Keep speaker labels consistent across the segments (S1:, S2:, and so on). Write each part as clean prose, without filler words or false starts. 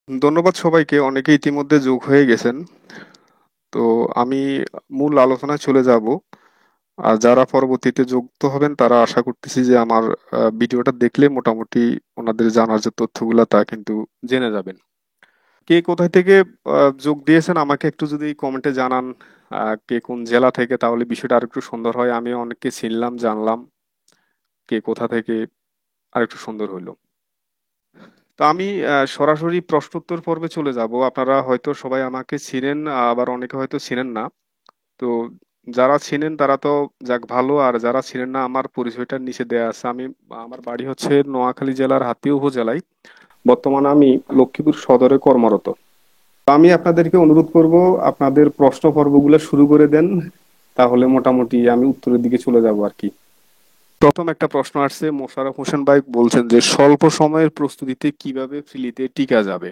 S1: ধন্যবাদ সবাইকে। অনেকে ইতিমধ্যে যোগ হয়ে গেছেন। তো আমি মূল আলোচনায় চলে যাব। আর যারা পরবর্তীতে যুক্ত হবেন তারা আশা করতেছি যে আমার ভিডিওটা দেখলে মোটামুটি ওনাদের জানার যে তথ্যগুলা তা কিন্তু জেনে যাবেন। কে কোথায় থেকে যোগ দিয়েছেন আমাকে একটু যদি কমেন্টে জানান। কে কোন জেলা থেকে, তাহলে বিষয়টা আরেকটু সুন্দর হয়। আমি অনেককে চিনলাম, জানলাম কে কোথা থেকে, আরেকটু সুন্দর হইলো। তো আমি সরাসরি প্রশ্নোত্তর পর্বে চলে যাব। আপনারা হয়তো সবাই আমাকে চিনেন, আবার অনেকে হয়তো চিনেন না। তো যারা চিনেন তারা তো যাক ভালো, আর যারা চিনেন না আমার পরিচয়টার নিচে দেয়া আছে। আমার বাড়ি হচ্ছে নোয়াখালী জেলার হাতিয়া উপজেলায়। বর্তমানে আমি লক্ষ্মীপুর সদরে কর্মরত। তো আমি আপনাদেরকে অনুরোধ করব, আপনাদের প্রশ্ন পর্বগুলো শুরু করে দেন, তাহলে মোটামুটি আমি উত্তরের দিকে চলে যাব আর কি। প্রথম একটা প্রশ্ন আসছে, মোশাররফ হোসেন ভাই বলছেন যে স্বল্প সময়ের প্রস্তুতিতে কিভাবে ফ্রিলিতে টিকা যাবে।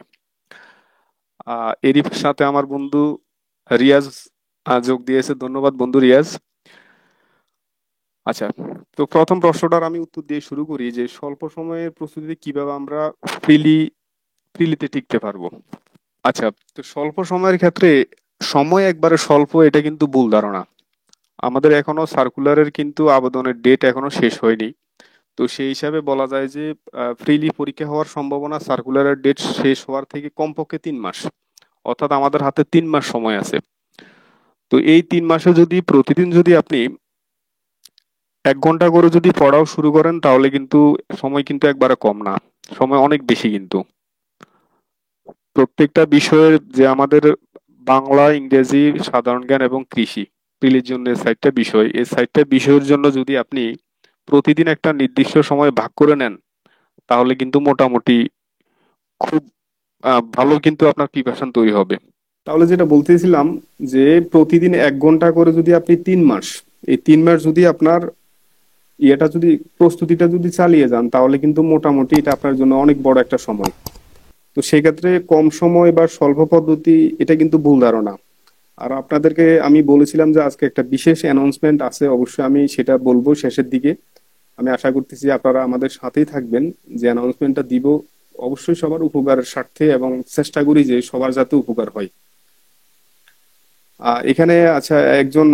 S1: এরই সাথে আমার বন্ধু রিয়াজ যোগ দিয়েছে। ধন্যবাদ বন্ধু রিয়াজ। আচ্ছা, তো প্রথম প্রশ্নটার আমি উত্তর দিয়ে শুরু করি যে স্বল্প সময়ের প্রস্তুতিতে কিভাবে আমরা ফ্রিলি ফ্রিলিতে টিকতে পারবো। আচ্ছা, তো স্বল্প সময়ের ক্ষেত্রে সময় একবারে স্বল্প এটা কিন্তু ভুল ধারণা। আমাদের এখনো সার্কুলারের কিন্তু আবেদনের ডেট এখনো শেষ হয়নি। তো সেই হিসাবে বলা যায় যে ফ্রিলি পরীক্ষা হওয়ার সম্ভাবনা সার্কুলারের ডেট শেষ হওয়ার থেকে কমপক্ষে 3 মাস। অর্থাৎ আমাদের হাতে 3 মাস সময় আছে। তো এই 3 মাসে যদি প্রতিদিন যদি আপনি 1 ঘন্টা করে যদি পড়াও শুরু করেন তাহলে কিন্তু সময় কিন্তু একবারে কম না, সময় অনেক বেশি কিন্তু। প্রত্যেকটা বিষয়ের যে আমাদের বাংলা, ইংরেজি, সাধারণ জ্ঞান এবং কৃষি, প্রিলির জন্য এই 4টা বিষয়, এই 4টা বিষয়ের জন্য যদি আপনি প্রতিদিন একটা নির্দিষ্ট সময় ভাগ করে নেন তাহলে কিন্তু মোটামুটি খুব ভালো কিন্তু আপনার প্রিপারেশন তৈরি হবে। তাহলে যেটা বলতেছিলাম, যে প্রতিদিন 1 ঘন্টা করে যদি আপনি 3 মাস, এই 3 মাস যদি আপনার ইয়েটা যদি প্রস্তুতিটা যদি চালিয়ে যান তাহলে কিন্তু মোটামুটি এটা আপনার জন্য অনেক বড় একটা সময়। তো সেক্ষেত্রে কম সময় বা স্বল্প পদ্ধতি এটা কিন্তু ভুল ধারণা। আর আপনাদেরকে আমি বলেছিলাম যে আজকে একটা বিশেষ অ্যানাউন্সমেন্ট আছে, অবশ্যই আমি সেটা বলবো শেষের দিকে। আমি আশা করতেছি আপনারা আমাদের সাথেই থাকবেন। যে অ্যানাউন্সমেন্টটা দিব অবশ্যই সবার উপকারের স্বার্থে, এবং চেষ্টা করি যে সবার যাতে উপকার হয়। এখানে আচ্ছা, একজন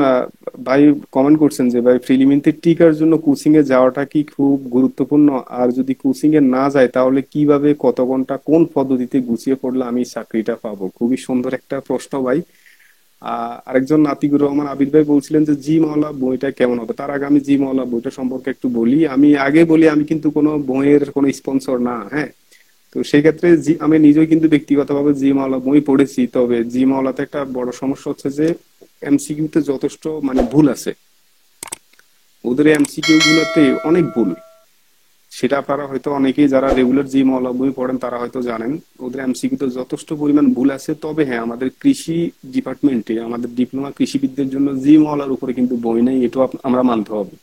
S1: ভাই কমেন্ট করছেন যে ভাই প্রিলিমিনারি টিকার জন্য কোচিং এ যাওয়াটা কি খুব গুরুত্বপূর্ণ, আর যদি কোচিং এ না যায় তাহলে কিভাবে, কত ঘন্টা, কোন পদ্ধতিতে গুছিয়ে পড়লে আমি চাকরিটা পাবো? খুবই সুন্দর একটা প্রশ্ন ভাই। আরেকজন নাতিকুর রহমান আবির ভাই বলছিলেন যে জি মহলা বইটা কেমন হবে। তার আগে আমি জি মহলা বইটা সম্পর্কে একটু বলি। আমি আগে বলি, আমি কিন্তু কোনো বইয়ের কোনো স্পন্সর না, হ্যাঁ। তো সেই ক্ষেত্রে আমি নিজেও কিন্তু ব্যক্তিগতভাবে জি মাওলা বই পড়েছি। তবে জি মাওলাতে একটা বড় সমস্যা হচ্ছে যে এমসিকিউ তে যথেষ্ট মানে ভুল আছে। ওদের এমসিকিউ গুলোতে অনেক ভুল। সেটা আপনারা হয়তো অনেকেই যারা রেগুলার জি মাওলা বই পড়েন তারা হয়তো জানেন। ওদের এমসিকিউ তে যথেষ্ট পরিমাণ ভুল আছে। তবে হ্যাঁ, আমাদের কৃষি ডিপার্টমেন্টে আমাদের ডিপ্লোমা কৃষিবিদদের জন্য জি মাওলার উপরে কিন্তু বই নেই, এটাও আমরা মানতে হবে।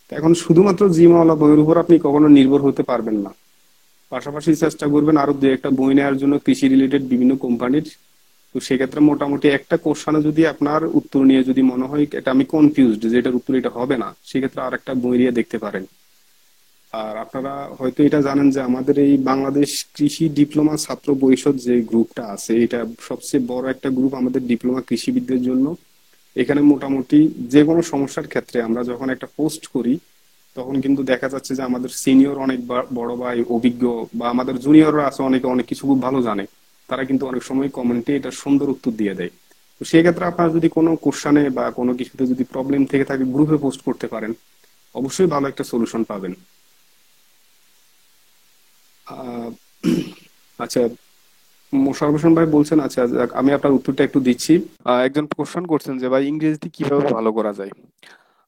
S1: তো এখন শুধুমাত্র জি মাওলা বইয়ের উপর আপনি কখনো নির্ভর হতে পারবেন না। পাশাপাশি চেষ্টা করবেন আরো দু একটা বই নেওয়ার জন্য কৃষি রিলেটেড বিভিন্ন কোম্পানির। তো সেক্ষেত্রে মোটামুটি একটা কোশ্চেনে যদি আপনার উত্তর নিয়ে যদি মনে হয় এটা আমি কনফিউজড যে এটার উত্তর এটা হবে না, সেক্ষেত্রে আর একটা বই নিয়ে দেখতে পারেন। আর আপনারা হয়তো এটা জানেন যে আমাদের এই বাংলাদেশ কৃষি ডিপ্লোমা ছাত্র পরিষদ যে গ্রুপটা আছে, এটা সবচেয়ে বড় একটা গ্রুপ আমাদের ডিপ্লোমা কৃষিবিদদের জন্য। এখানে মোটামুটি যে কোনো সমস্যার ক্ষেত্রে আমরা যখন একটা পোস্ট করি তখন কিন্তু দেখা যাচ্ছে যে আমাদের সিনিয়র অনেক বড় ভাই অভিজ্ঞ, বা আমাদের জুনিয়ররা আছে অনেকে অনেক কিছু খুব ভালো জানে, তারা কিন্তু অনেক সময় কমেন্টে এটা সুন্দর উত্তর দিয়ে দেয়। তো সেই ক্ষেত্রে আপনারা যদি কোনো কোশ্চানে বা কোনো কিছুতে যদি প্রবলেম থেকে থাকে গ্রুপে পোস্ট করতে পারেন, অবশ্যই ভালো একটা সলিউশন পাবেন। আহ, আচ্ছা, মোশাররফ হোসেন ভাই বলছেন, আচ্ছা যাক, আমি আপনার উত্তরটা একটু দিচ্ছি। একজন কোশ্চেন করছেন যে ভাই ইংরেজিতে কিভাবে ভালো করা যায়।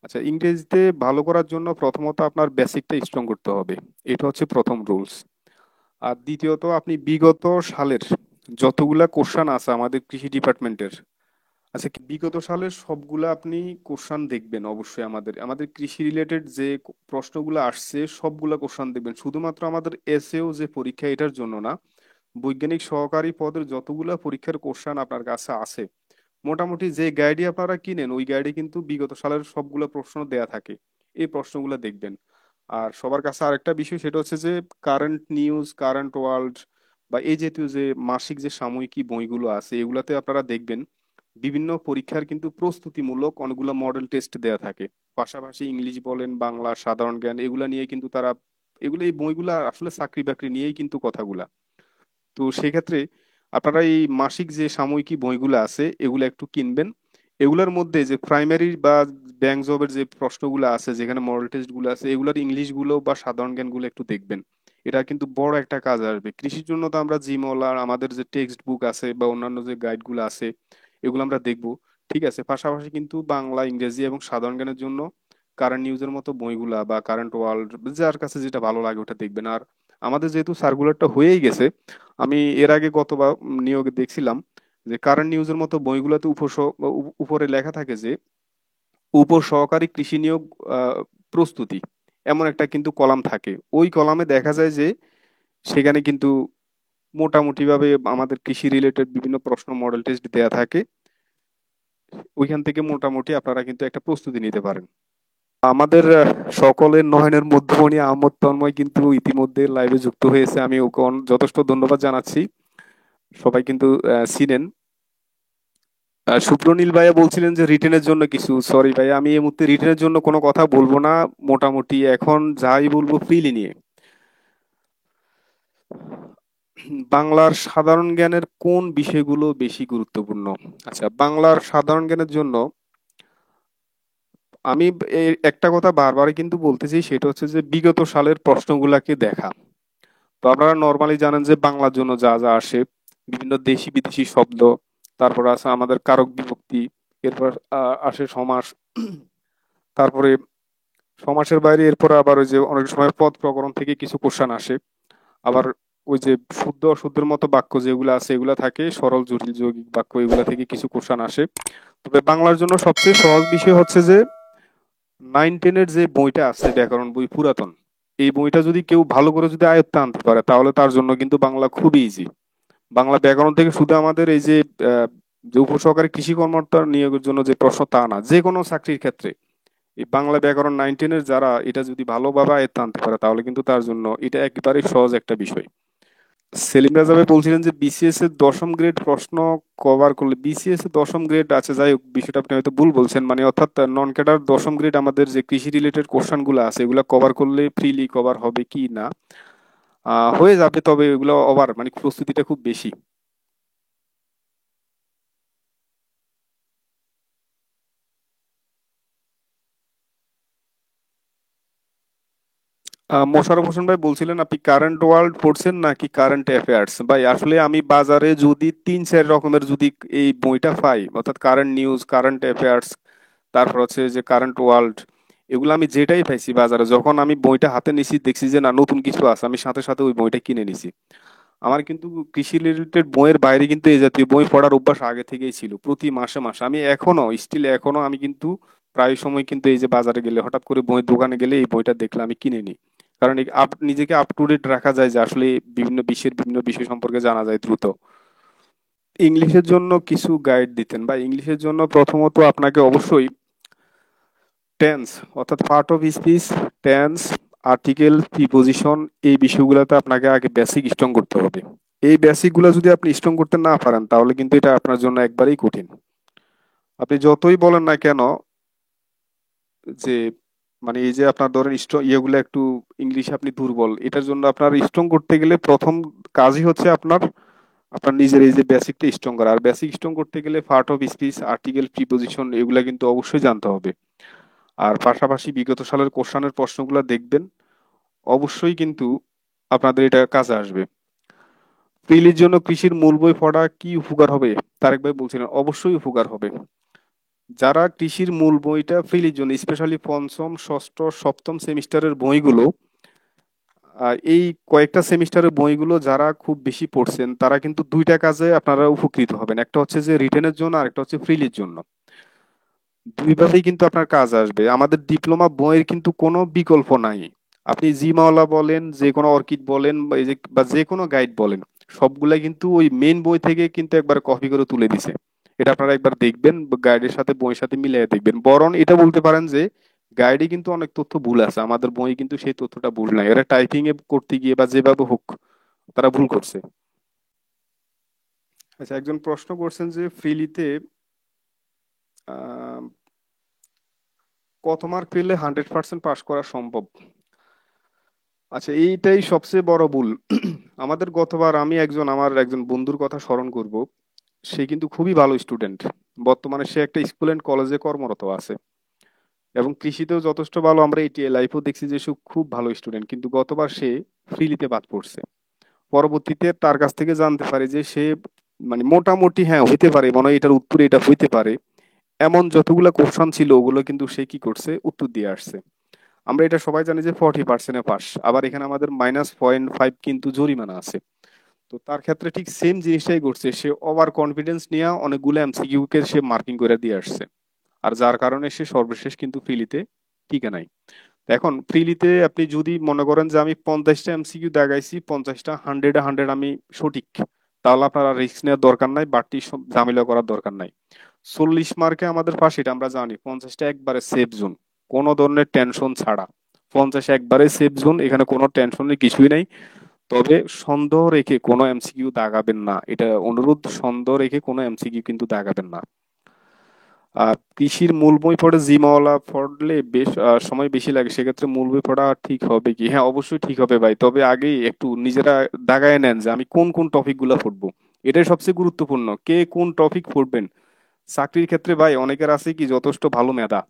S1: আচ্ছা, ইংরেজিতে ভালো করার জন্য প্রথমত আপনার বেসিকটা স্ট্রং করতে হবে। এটা হচ্ছে প্রথম রুলস। আর দ্বিতীয়ত আপনি বিগত সালের যতগুলা কোশ্চান আছে আমাদের কৃষি ডিপার্টমেন্টের, আচ্ছা বিগত সালের সবগুলা আপনি কোশ্চান দেখবেন অবশ্যই। আমাদের আমাদের কৃষি রিলেটেড যে প্রশ্নগুলো আসছে সবগুলা কোশ্চান দেখবেন। শুধুমাত্র আমাদের এসএও যে পরীক্ষা এটার জন্য না, বৈজ্ঞানিক সহকারী পদের যতগুলা পরীক্ষার কোশ্চান আপনার কাছে আছে, মোটামুটি যে গাইডই আপনারা কিনেন ওই গাইডে কিন্তু বিগত সালের সবগুলা প্রশ্ন দেয়া থাকে। এই প্রশ্নগুলো দেখবেন। আর সবার কাছে আরেকটা বিষয়, সেটা হচ্ছে যে কারেন্ট নিউজ, কারেন্ট ওয়ার্ল্ড বা এই জাতীয় যে মাসিক যে সাময়িকী বইগুলো আছে এগুলাতে আপনারা দেখবেন বিভিন্ন পরীক্ষার কিন্তু প্রস্তুতিমূলক অনেকগুলো মডেল টেস্ট দেয়া থাকে। পাশাপাশি ইংলিশ বলেন, বাংলা, সাধারণ জ্ঞান এগুলা নিয়ে কিন্তু তারা এগুলো এই বইগুলা আসলে চাকরি বাকরি নিয়েই কিন্তু কথাগুলা। তো সেক্ষেত্রে আপনারা এই মাসিক যে সাময়িকী বইগুলো আছে এগুলো একটু কিনবেন। এগুলোর মধ্যে যে প্রাইমারি বা ব্যাংক জবের যে প্রশ্নগুলো আছে যেখানে মডেল টেস্ট গুলো আছে এগুলোর ইংলিশ গুলো বা সাধারণ জ্ঞান গুলো একটু দেখবেন। এটা কিন্তু বড় একটা কাজ আসবে কৃষির জন্য। তো আমরা জিমল আর আমাদের যে টেক্সট বুক আছে বা অন্যান্য যে গাইড গুলো আছে এগুলো আমরা দেখবো, ঠিক আছে। পাশাপাশি কিন্তু বাংলা, ইংরেজি এবং সাধারণ জ্ঞানের জন্য কারেন্ট নিউজের মতো বইগুলা বা কারেন্ট ওয়ার্ল্ড, যার কাছে যেটা ভালো লাগে ওটা দেখবেন। আর আমাদের যেহেতু সার্কুলারটা হয়েই গেছে, আমি এর আগে গতবার নিয়োগে দেখছিলাম যে কারেন্ট নিউজের মতো বইগুলোতে উপরে লেখা থাকে যে উপসহকারী কৃষি নিয়োগ আহ, প্রস্তুতি, এমন একটা কিন্তু কলাম থাকে। ওই কলামে দেখা যায় যে সেখানে কিন্তু মোটামুটি ভাবে আমাদের কৃষি রিলেটেড বিভিন্ন প্রশ্ন মডেল টেস্ট দেয়া থাকে। ওইখান থেকে মোটামুটি আপনারা কিন্তু একটা প্রস্তুতি নিতে পারেন। আমাদের সকলের নয়নের মধ্যমণি আহমদ তন্ময় কিন্তু ইতিমধ্যে লাইভে যুক্ত হয়েছে, আমি ওকে যথেষ্ট ধন্যবাদ জানাচ্ছি। সবাই কিন্তু চিনেন। সুপ্রনীল ভাইয়া বলছিলেন যে রিটেনের জন্য কিছু, সরি ভাইয়া আমি এই মুহূর্তে রিটেনের জন্য কোনো কথা বলবো না। মোটামুটি এখন যাই বলবো ফ্রিলি নিয়ে। বাংলার সাধারণ জ্ঞানের কোন বিষয়গুলো বেশি গুরুত্বপূর্ণ? আচ্ছা, বাংলার সাধারণ জ্ঞানের জন্য আমি একটা কথা বারবারই কিন্তু বলতে চাই, সেটা হচ্ছে যে বিগত সালের প্রশ্নগুলাকে দেখা। তো আপনারা নর্মালি জানেন যে বাংলার জন্য যা যা আসে, বিভিন্ন দেশি বিদেশি শব্দ, তারপর আছে আমাদের কারক বিভক্তি, এরপর আসে সমাস, তারপরে সমাসের বাইরে এরপর আবার ওই যে অনেক সময় পদ প্রকরণ থেকে কিছু কোশ্চেন আসে। আবার ওই যে শুদ্ধ অশুদ্ধের মতো বাক্য যেগুলো আছে এগুলা থাকে, সরল জটিল যৌগিক বাক্য এগুলা থেকে কিছু কোশ্চেন আসে। তবে বাংলার জন্য সবচেয়ে সহজ বিষয় হচ্ছে যে 9-10-এর যে বইটা আছে ব্যাকরণ বই, পুরাতন, এই বইটা যদি কেউ ভালো করে যদি আয়ত্তে আনতে পারে তাহলে তার জন্য কিন্তু বাংলা খুবই ইজি। বাংলা ব্যাকরণ থেকে শুধু আমাদের এই যে আহ, যে উপসহকারী কৃষি কর্মকর্তা নিয়োগের জন্য যে প্রশ্ন তা না, যে কোনো চাকরির ক্ষেত্রে এই বাংলা ব্যাকরণ 9-10-এর যারা এটা যদি ভালোভাবে আয়ত্তে আনতে পারে তাহলে কিন্তু তার জন্য এটা একেবারে সহজ একটা বিষয়। সেলিম রাজা ভাই বলছিলেন যে বিসিএস এর দশম গ্রেড প্রশ্ন কভার করলে, বিসিএস এর দশম গ্রেড আছে, যাই হোক বিষয়টা আপনি হয়তো ভুল বলছেন, মানে অর্থাৎ নন ক্যাডার দশম গ্রেড আমাদের যে কৃষি রিলেটেড কোশ্চেন গুলো আছে এগুলো কভার করলে ফ্রিলি কভার হবে কি না, হয়ে যাবে, তবে এগুলো ওভার মানে প্রস্তুতিটা খুব বেশি। মোশাররফ হোসেন ভাই বলছিলেন আপনি কারেন্ট ওয়ার্ল্ড পড়ছেন নাকি কারেন্ট অ্যাফেয়ার্স? ভাই আসলে আমি বাজারে যদি 3-4 রকমের যদি এই বইটা পাই, অর্থাৎ কারেন্ট নিউজ, কারেন্ট অ্যাফেয়ার্স, তারপর হচ্ছে যে কারেন্ট ওয়ার্ল্ড, এগুলো আমি যেটাই পাইছি বাজারে, যখন আমি বইটা হাতে নিছি দেখছি যে না নতুন কিছু আছে, আমি সাথে সাথে ওই বইটা কিনে নিছি। আমার কিন্তু কৃষি রিলেটেড বইয়ের বাইরে কিন্তু এই জাতীয় বই পড়ার অভ্যাস আগে থেকেই ছিল। প্রতি মাসে মাসে আমি এখনো স্টিল এখনো আমি কিন্তু প্রায় সময় কিন্তু এই যে বাজারে গেলে হঠাৎ করে বইয়ের দোকানে গেলে এই বইটা দেখলে আমি কিনে নিই। কারণ নিজেকে আপ টু ডেট রাখা যায় যে আসলে বিভিন্ন বিশ্বের বিভিন্ন বিষয় সম্পর্কে জানা যায় দ্রুত। ইংলিশের জন্য কিছু গাইড দিতেন বা ইংলিশের জন্য প্রথমত আপনাকে অবশ্যই টেন্স, অর্থাৎ part of speech, tense, article, preposition, এই বিষয়গুলোতে আপনাকে আগে বেসিক স্ট্রং করতে হবে। এই বেসিক গুলো যদি আপনি স্ট্রং করতে না পারেন তাহলে কিন্তু এটা আপনার জন্য একবারেই কঠিন। আপনি যতই বলেন না কেন যে মানে এই যে আপনার ধরেন ইয়েগুলো একটু ইংলিশে আপনি দুর্বল, এটার জন্য আপনার স্ট্রং করতে গেলে প্রথম কাজই হচ্ছে আপনার আপনার নিজের এই যে বেসিকটা স্ট্রং করা। আর বেসিক স্ট্রং করতে গেলে part of speech, article, preposition এগুলা কিন্তু অবশ্যই জানতে হবে। আর পাশাপাশি বিগত সালের কোশ্চেনের প্রশ্নগুলো দেখবেন, অবশ্যই কিন্তু আপনাদের এটা কাজে আসবে। প্রিলির জন্য কৃষির মূল বই পড়া কি উপকার হবে? তারেক ভাই বলছিলেন অবশ্যই উপকার হবে। যারা কৃষির মূল বইটা প্রিলির জন্য স্পেশালি পঞ্চম, ষষ্ঠ, সপ্তম সেমিস্টারের বইগুলো, এই কয়েকটা সেমিস্টারের বইগুলো যারা খুব বেশি পড়ছেন তারা কিন্তু দুইটা কাজে আপনারা উপকৃত হবেন, একটা হচ্ছে যে রিটেনের জন্য আর একটা হচ্ছে প্রিলির জন্য। দুইভাবেই কিন্তু আপনার কাজ আসবে। আমাদের ডিপ্লোমা বইয়ের কিন্তু কোনো বিকল্প নাই। আপনি জি মাওলা বলেন, যে কোনো অর্কিড বলেন, বা এই যে বা যে কোনো গাইড বলেন, সবগুলা কিন্তু ওই মেন বই থেকে কিন্তু একবার কপি করে তুলে দিছে। এটা আপনারা একবার দেখবেন, গাইডের সাথে বইয়ের সাথে মিলিয়ে দেখবেন। বরং এটা বলতে পারেন যে গাইডে কিন্তু অনেক তথ্য ভুল আছে, আমাদের বই কিন্তু সেই তথ্যটা ভুল নাই, এরা টাইপিং এ করতে গিয়ে বা যেভাবে হোক তারা ভুল করছে। আচ্ছা, একজন প্রশ্ন করছেন যে ফ্রিলিতে কত মার্ক পেলে 100% পাস করা সম্ভব। আচ্ছা, এইটাই সবচেয়ে বড় ভুল। আমাদের গতবার আমি আমার একজন বন্ধুর কথা স্মরণ করব। সে কিন্তু খুবই ভালো স্টুডেন্ট। বর্তমানে সে একটা স্কুল এন্ড কলেজে কর্মরত আছে এবং কৃষিতেও যথেষ্ট ভালো। আমরা এটি লাইফেও দেখছি যে সে খুব ভালো স্টুডেন্ট, কিন্তু গতবার সে ফ্রিলিতে বাদ পড়ছে। পরবর্তীতে তার কাছ থেকে জানতে পারে যে সে মানে মোটামুটি হ্যাঁ হইতে পারে, মনে হয় এটার উত্তর এটা হইতে পারে এমন যতগুলা কোশ্চেন ছিল ওগুলো কিন্তু সে কি করছে, উত্তর দিয়ে আসছে। আমরা এটা সবাই জানি যে 40% পাস, আবার এখানে আমাদের -0.5 কিন্তু জরিমানা আছে। তো তার ক্ষেত্রে ঠিক সেম জিনিসটাই করছে, সে ওভার কনফিডেন্স নিয়ে অনেকগুলো এমসিকিউ কে সে মার্কিং করে দিয়ে আসছে। আর যার কারণে সে সর্বশেষ কিন্তু ফ্রিলিতে টিকে নাই। এখন ফ্রিলিতে আপনি যদি মনে করেন যে আমি 50টা এমসিকিউ দেখাইছি, 50টা 100 আমি সঠিক, তাহলে আপনার আর রিস্ক নেওয়ার দরকার নাই, বাড়তি ঝামেলা করার দরকার নাই। 40 মার্কে আমাদের পাশ, এটা আমরা জানি। 50টা একবারে সেফ জোন, কোনো ধরনের টেনশন ছাড়া। 50 একবারে সেফ জোন, এখানে কোনো টেনশনের কিছুই নাই। তবে সন্দেহ রেখে কোনো এমসিকিউ দাগাবেন না, এটা অনুরোধ। সন্দেহ রেখে কোনো এমসিকিউ কিন্তু দাগাবেন না। কৃষির মূল বই পড়ে জিমাওয়ালা পড়লে বেশ সময় বেশি লাগে, সেক্ষেত্রে মূল বই পড়া ঠিক হবে কি? হ্যাঁ, অবশ্যই ঠিক হবে ভাই, তবে আগেই একটু নিজেরা দাগায় নেন যে আমি কোন কোন টপিক গুলা পড়বো। এটাই সবচেয়ে গুরুত্বপূর্ণ, কে কোন টপিক পড়বেন। চাকরির ক্ষেত্রে ভাই অনেকের আছে কি যথেষ্ট ভালো মেধা,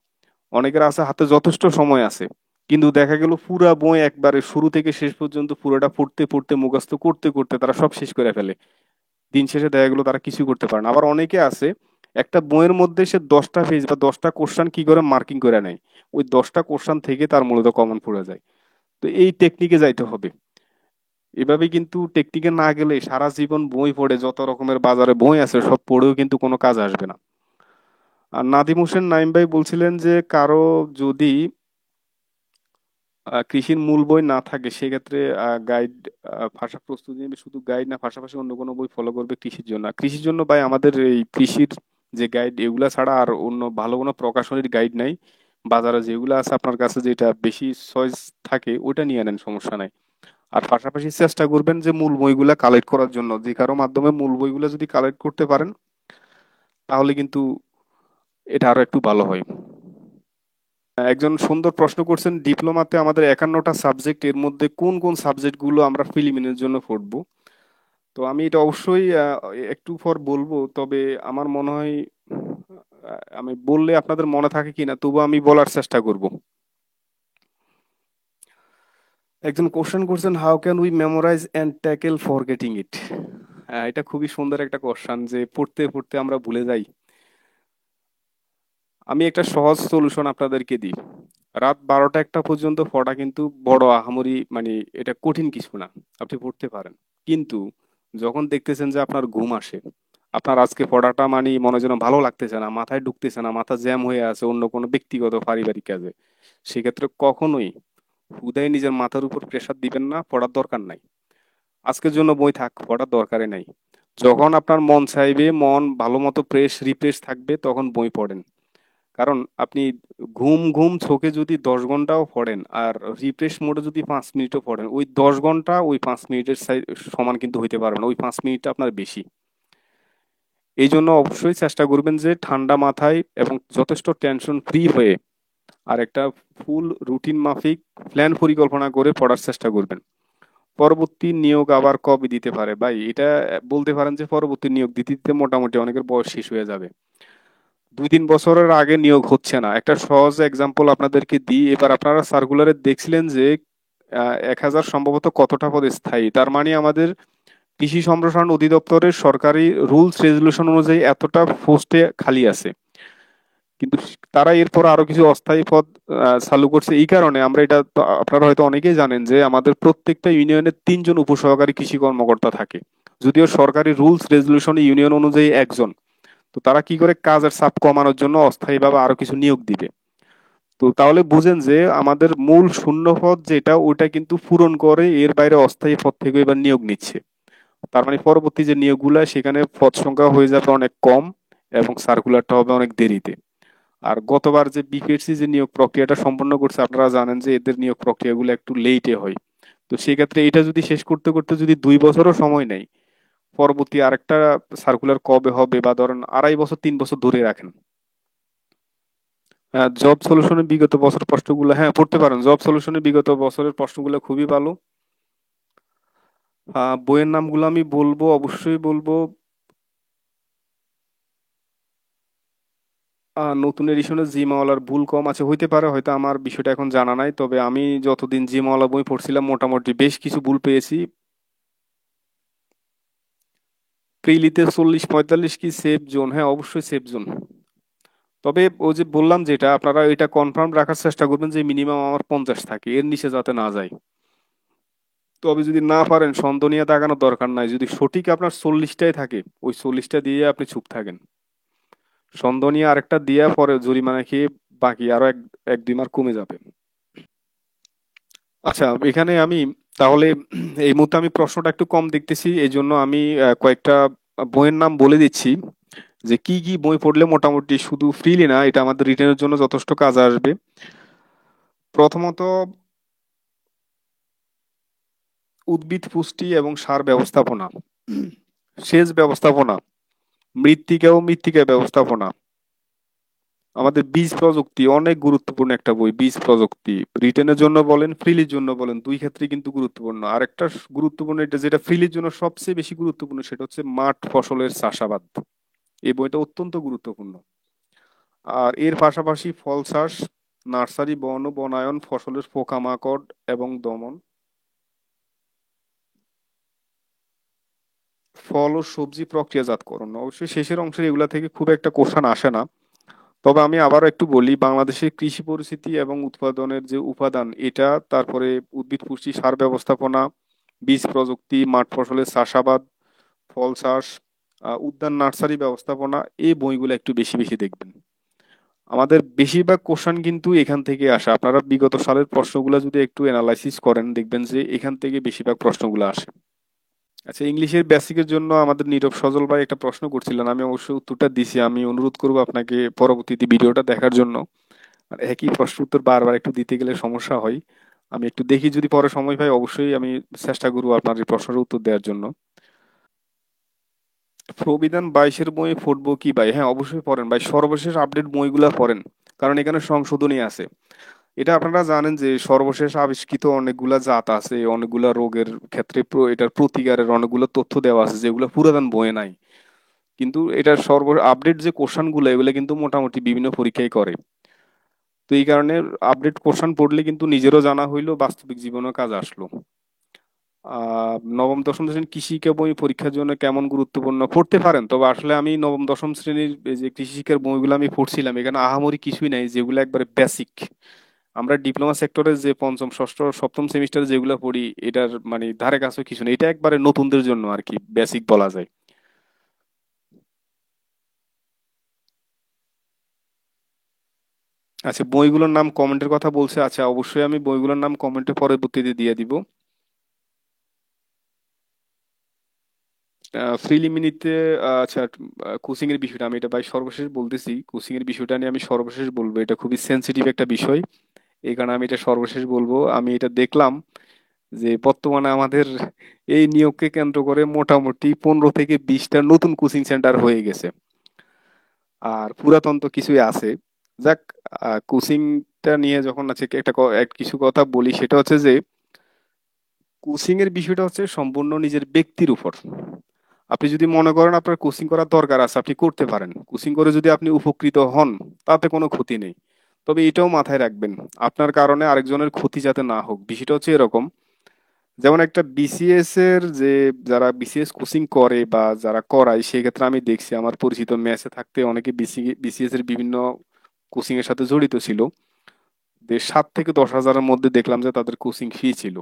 S1: অনেকের আছে হাতে যথেষ্ট সময় আছে, কিন্তু দেখা গেল পুরা বই একবারে শুরু থেকে শেষ পর্যন্ত পুরোটা পড়তে পড়তে মুখস্থ করতে করতে তারা সব শেষ করে ফেলে। দিন শেষে দেখা গেলো তারা কিছু করতে পারে না। আবার অনেকে আছে একটা বইয়ের মধ্যে সে 10টা পেজ বা 10টা কোশ্চেন কি করে মার্কিং করে নেয়, ওই 10টা কোশ্চেন থেকে তার মূলত কমন পড়ে যায়। তো এই টেকনিকে যাইতে হবে। এভাবে কিন্তু টেকনিকে না গেলে সারা জীবন বই পড়ে, যত রকমের বাজারে বই আছে সব পড়েও কিন্তু কোনো কাজ আসবে না। আর নাদিম হোসেন নাইম ভাই বলছিলেন যে কারো যদি কৃষির মূল বই না থাকে সেক্ষেত্রে গাইড, ভাষা প্রস্তুতি নেবে, শুধু গাইড না পাশাপাশি অন্য কোনো বই ফলো করবে কৃষির জন্য। আর কৃষির জন্য ভাই আমাদের এই কৃষির যে গাইড, এগুলা ছাড়া আর অন্য ভালো কোনো প্রকাশনীর গাইড নাই। বাজারে যেগুলো আছে আপনার কাছে যেটা বেশি চয়েস থাকে ওটা নিয়ে নেন, সমস্যা নাই। আর পাশাপাশি চেষ্টা করবেন যে মূল বইগুলা কালেক্ট করার জন্য, যে কারো মাধ্যমে মূল বইগুলা যদি কালেক্ট করতে পারেন তাহলে কিন্তু এটা আরো একটু ভালো হয়। একজন সুন্দর প্রশ্ন করছেন, ডিপ্লোমাতে আমাদের 51টা সাবজেক্ট, এর মধ্যে কোন কোন সাবজেক্ট গুলো আমরা প্রিলিমিনারির জন্য পড়বো। তো আমি এটা অবশ্যই একটু পর বলবো, তবে আমার মনে হয় আমি বললে আপনাদের মনে থাকে কিনা, তবু আমি বলার চেষ্টা করব। একজন কোশ্চেন করছেন, how can we memorize and tackle forgetting it. এটা খুবই সুন্দর একটা কোশ্চেন, যে পড়তে পড়তে আমরা ভুলে যাই। আমি একটা সহজ সলিউশন আপনাদেরকে দিই। রাত 12টা 1টা পর্যন্ত পড়া কিন্তু বড় আহামরি মানে এটা কঠিন কিছু না, আপনি পড়তে পারেন। কিন্তু যখন দেখতেছেন যে আপনার ঘুম আসে, আপনার আজকে পড়াটা মানে মনে যেন ভালো লাগতেছে না, মাথায় ঢুকতেছে না, মাথা জ্যাম হয়ে আছে অন্য কোনো ব্যক্তিগত পারিবারিক কাজে, সেক্ষেত্রে কখনোই হুদাই নিজের মাথার উপর প্রেসার দিবেন না, পড়ার দরকার নাই। আজকের জন্য বই থাক, পড়ার দরকারই নাই। যখন আপনার মন চাইবে, মন ভালো মতো রিফ্রেশ থাকবে, তখন বই পড়েন। কারণ আপনি ঘুম ঘুম চোখে যদি 10 ঘন্টাও পড়েন আর রিফ্রেশ মোডে যদি 5 মিনিটও পড়েন, ওই 10 ঘন্টা ওই 5 মিনিটের সমান কিন্তু হইতে পারবে না, ওই 5 মিনিটটা আপনার বেশি। এই জন্য অবশ্যই চেষ্টা করবেন যে ঠান্ডা মাথায় এবং যথেষ্ট টেনশন ফ্রি হয়ে আর একটা ফুল রুটিন মাফিক প্ল্যান পরিকল্পনা করে পড়ার চেষ্টা করবেন। পরবর্তী নিয়োগ আবার কবে দিতে পারে ভাই, এটা বলতে পারেন যে পরবর্তী নিয়োগ দিতে দিতে মোটামুটি অনেকের বয়স শেষ হয়ে যাবে। 2-3 বছরের আগে নিয়োগ হচ্ছে না। একটা সহজ এক্সাম্পল আপনাদেরকে দিই। এবার আপনারা সার্কুলারে দেখছিলেন যে 1,000 সম্ভবত কতটা পদ স্থায়ী, তার মানে আমাদের কৃষি সম্প্রসারণ অধিদপ্তরের সরকারি রুলস রেজুলেশন অনুযায়ী এতটা পোস্টে খালি আছে। কিন্তু তারা এরপর আরো কিছু অস্থায়ী পদ চালু করছে। এই কারণে আমরা এটা তো আপনারা হয়তো অনেকেই জানেন যে আমাদের প্রত্যেকটা ইউনিয়নে 3 জন উপসহকারী কৃষি কর্মকর্তা থাকে, যদিও সরকারি রুলস রেজুলেশন ইউনিয়ন অনুযায়ী একজন। তো তারা কি করে, কাজের চাপ কমানোর জন্য অস্থায়ীভাবে আরো কিছু নিয়োগ দিবে। তো তাহলে বুঝেন যে আমাদের মূল শূন্য পদ যেটা, ওটা কিন্তু পূরণ করে এর বাইরে অস্থায়ী পদ থেকে এবার নিয়োগ নিচ্ছে। তার মানে পরবর্তী যে নিয়োগগুলা সেখানে পদ সংখ্যা হয়ে যাবে অনেক কম এবং সার্কুলারটা হবে অনেক দেরিতে। আর গতবার যে বিপিএসসি যে নিয়োগ প্রক্রিয়াটা সম্পন্ন করছে, আপনারা জানেন যে এদের নিয়োগ প্রক্রিয়াগুলো একটু লেটে হয়। তো সেক্ষেত্রে এটা যদি শেষ করতে করতে যদি 2 বছরও সময় নেয়, পরবর্তী আরেকটা সার্কুলার কবে হবে, বা ধরেন 2.5 বছর 3 বছর ধরে রাখেন। জব সলিউশনের বিগত বছর প্রশ্নগুলো হ্যাঁ পড়তে পারেন, জব সলিউশনের বিগত বছরের প্রশ্নগুলো খুবই ভালো। বইয়ের নামগুলো আমি বলবো, অবশ্যই বলবো। নতুন এডিশনে জি মাওলার ভুল কম আছে, হইতে পারে, হয়তো আমার বিষয়টা এখন জানা নাই, তবে আমি যতদিন জি মাওলা বই পড়ছিলাম মোটামুটি বেশ কিছু ভুল পেয়েছি। প্রিলিতে 40-45 কি সেফ জোন? হ্যাঁ অবশ্যই সেফ জোন। তবে ওই যে বললাম, যেটা আপনারা এটা কনফার্ম রাখার চেষ্টা করবেন যে মিনিমাম আমার 50 থাকে, এর নিচে যাতে না যায়। তবে যদি না পারেন সন্দেহ নিয়ে তাকানোর দরকার নাই, যদি সঠিক আপনার 40টাই থাকে, ওই 40টা দিয়ে আপনি চুপ থাকেন। সন্দেহ নিয়ে আরেকটা দিয়ে পরে জরিমানা খেয়ে বাকি আরো 1-2 মার্ক কমে যাবে। আচ্ছা, এখানে আমি তাহলে এই মুহূর্তে আমি প্রশ্নটা একটু কম দেখতেছি, এই জন্য আমি কয়েকটা বইয়ের নাম বলে দিচ্ছি, যে কি কি বই পড়লে মোটামুটি শুধু ফ্রিলি না, এটা আমাদের রিটেনের জন্য যথেষ্ট কাজে আসবে। প্রথমত, উদ্ভিদ পুষ্টি এবং সার ব্যবস্থাপনা, সেচ ব্যবস্থাপনা, মৃত্তিকা ও মৃত্তিকা ব্যবস্থাপনা, আমাদের বীজ প্রযুক্তি, অনেক গুরুত্বপূর্ণ একটা বই বীজ প্রযুক্তি। রিটেনের জন্য বলেন, ফ্রিলির জন্য বলেন, দুই ক্ষেত্রে কিন্তু গুরুত্বপূর্ণ। আরেকটা গুরুত্বপূর্ণ, এটা যেটা ফ্রিলির জন্য সবচেয়ে বেশি গুরুত্বপূর্ণ, সেটা হচ্ছে মাঠ ফসলের চাষাবাদ। এই বইটা অত্যন্ত গুরুত্বপূর্ণ। আর এর পাশাপাশি ফল চাষ, নার্সারি, বন ও বনায়ন, ফসলের পোকামাকড় এবং দমন, ফল ও সবজি প্রক্রিয়াজাতকরণ। অবশ্যই শেষের অংশের এগুলা থেকে খুব একটা কোশ্চেন আসে না। তবে আমি আবারও একটু বলি, বাংলাদেশের কৃষি পরিস্থিতি এবং উৎপাদনের যে উপাদান এটা, তারপরে উদ্ভিদ পুষ্টি, সার ব্যবস্থাপনা, বীজ প্রযুক্তি, মাঠ ফসলের চাষাবাদ, ফল চাষ, উদ্যান নার্সারি ব্যবস্থাপনা, এই বইগুলো একটু বেশি বেশি দেখবেন। আমাদের বেশিরভাগ কোশ্চেন কিন্তু এখান থেকে আসে, আপনারা বিগত সালের প্রশ্নগুলো যদি একটু অ্যানালাইসিস করেন দেখবেন যে এখান থেকে বেশিরভাগ প্রশ্নগুলো আসে। আচ্ছা, ইংলিশের বেসিকের জন্য আমাদের নীরব সজল ভাই একটা প্রশ্ন করছিলেন, আমি অবশ্যই উত্তরটা দিছি। আমি অনুরোধ করবো আপনাকে পরবর্তীতে ভিডিওটা দেখার জন্য। আর একই প্রশ্ন উত্তর বারবার একটু দিতে গেলে সমস্যা হয়। আমি একটু দেখি, যদি পরে সময় পাই অবশ্যই আমি চেষ্টা করবো আপনার এই প্রশ্নের উত্তর দেওয়ার জন্য। প্রবিধান 22-এর বই পড়বো কি ভাই? হ্যাঁ অবশ্যই পড়েন ভাই, সর্বশেষ আপডেট বইগুলা পড়েন, কারণ এখানে সংশোধনী আছে। এটা আপনারা জানেন যে সর্বশেষ আবিষ্কৃত অনেকগুলা জাত আছে, অনেকগুলা রোগের ক্ষেত্রে এটার প্রতিকারের অনেকগুলো তথ্য দেওয়া আছে যেগুলো পুরাতন বইয়ে নাই। কিন্তু এটার আপডেট যে কোশ্চেন গুলো, এগুলো কিন্তু মোটামুটি বিভিন্ন পরীক্ষায় করে। তো এই কারণে আপডেট কোশ্চেন পড়লে কিন্তু নিজেরও জানা হইলো, বাস্তবিক জীবনেও কাজ আসলো। নবম দশম শ্রেণীর কৃষি শিক্ষা বই পরীক্ষার জন্য কেমন গুরুত্বপূর্ণ? পড়তে পারেন, তবে আসলে আমি নবম দশম শ্রেণীর এই যে কৃষি শিক্ষার বইগুলো আমি পড়ছিলাম, এখানে আহামরি কিছুই নাই, যেগুলো একবারে বেসিক। আমরা ডিপ্লোমা সেক্টরে যে পঞ্চম ষষ্ঠ সপ্তম সেমিস্টারে যেগুলো পড়ি, এটার মানে ধারে কাছে কিছু নেই, এটা একবারে নতুনদের জন্য আর কি, বেসিক বলা যায়। আচ্ছা, বইগুলোর নাম কমেন্টের কথা বলছে, আচ্ছা অবশ্যই আমি বইগুলোর নাম কমেন্টে পরবর্তীতে দিয়ে দিব। প্রিলিমিনারিতে, আচ্ছা, কোচিং এর বিষয়টা আমি এটা ভাই সর্বশেষ বলতেছি, কোচিং এর বিষয়টা নিয়ে আমি সর্বশেষ বলবো, এটা খুবই সেন্সিটিভ একটা বিষয়। এই কারণে আমি এটা সর্বশেষ বলবো। আমি এটা দেখলাম যে বর্তমানে আমাদের এই নিয়োগকে কেন্দ্র করে মোটামুটি 15 থেকে 20টা নতুন কোচিং সেন্টার হয়ে গেছে। আর পুরাতন তো কিছুই আছে। যাক, কোচিংটা নিয়ে যখন আছে একটা কিছু কথা বলি, সেটা হচ্ছে যে কোচিং এর বিষয়টা হচ্ছে সম্পূর্ণ নিজের ব্যক্তির উপর। আপনি যদি মনে করেন আপনার কোচিং করার দরকার আছে, আপনি করতে পারেন। কোচিং করে যদি আপনি উপকৃত হন, তাতে কোনো ক্ষতি নেই। তবে এটাও মাথায় রাখবেন, আপনার কারণে আরেকজনের ক্ষতি যাতে না হোক। বিষয়টা হচ্ছে এরকম, যেমন একটা বিসিএস এর যে, যারা বিসিএস কোচিং করে বা যারা করায়, সেক্ষেত্রে আমি দেখছি আমার পরিচিত মেসে থাকতে অনেকে বিসিএস এর বিভিন্ন কোচিং এর সাথে জড়িত ছিল। 7 থেকে 10 হাজারের মধ্যে দেখলাম যে তাদের কোচিং ফি ছিল।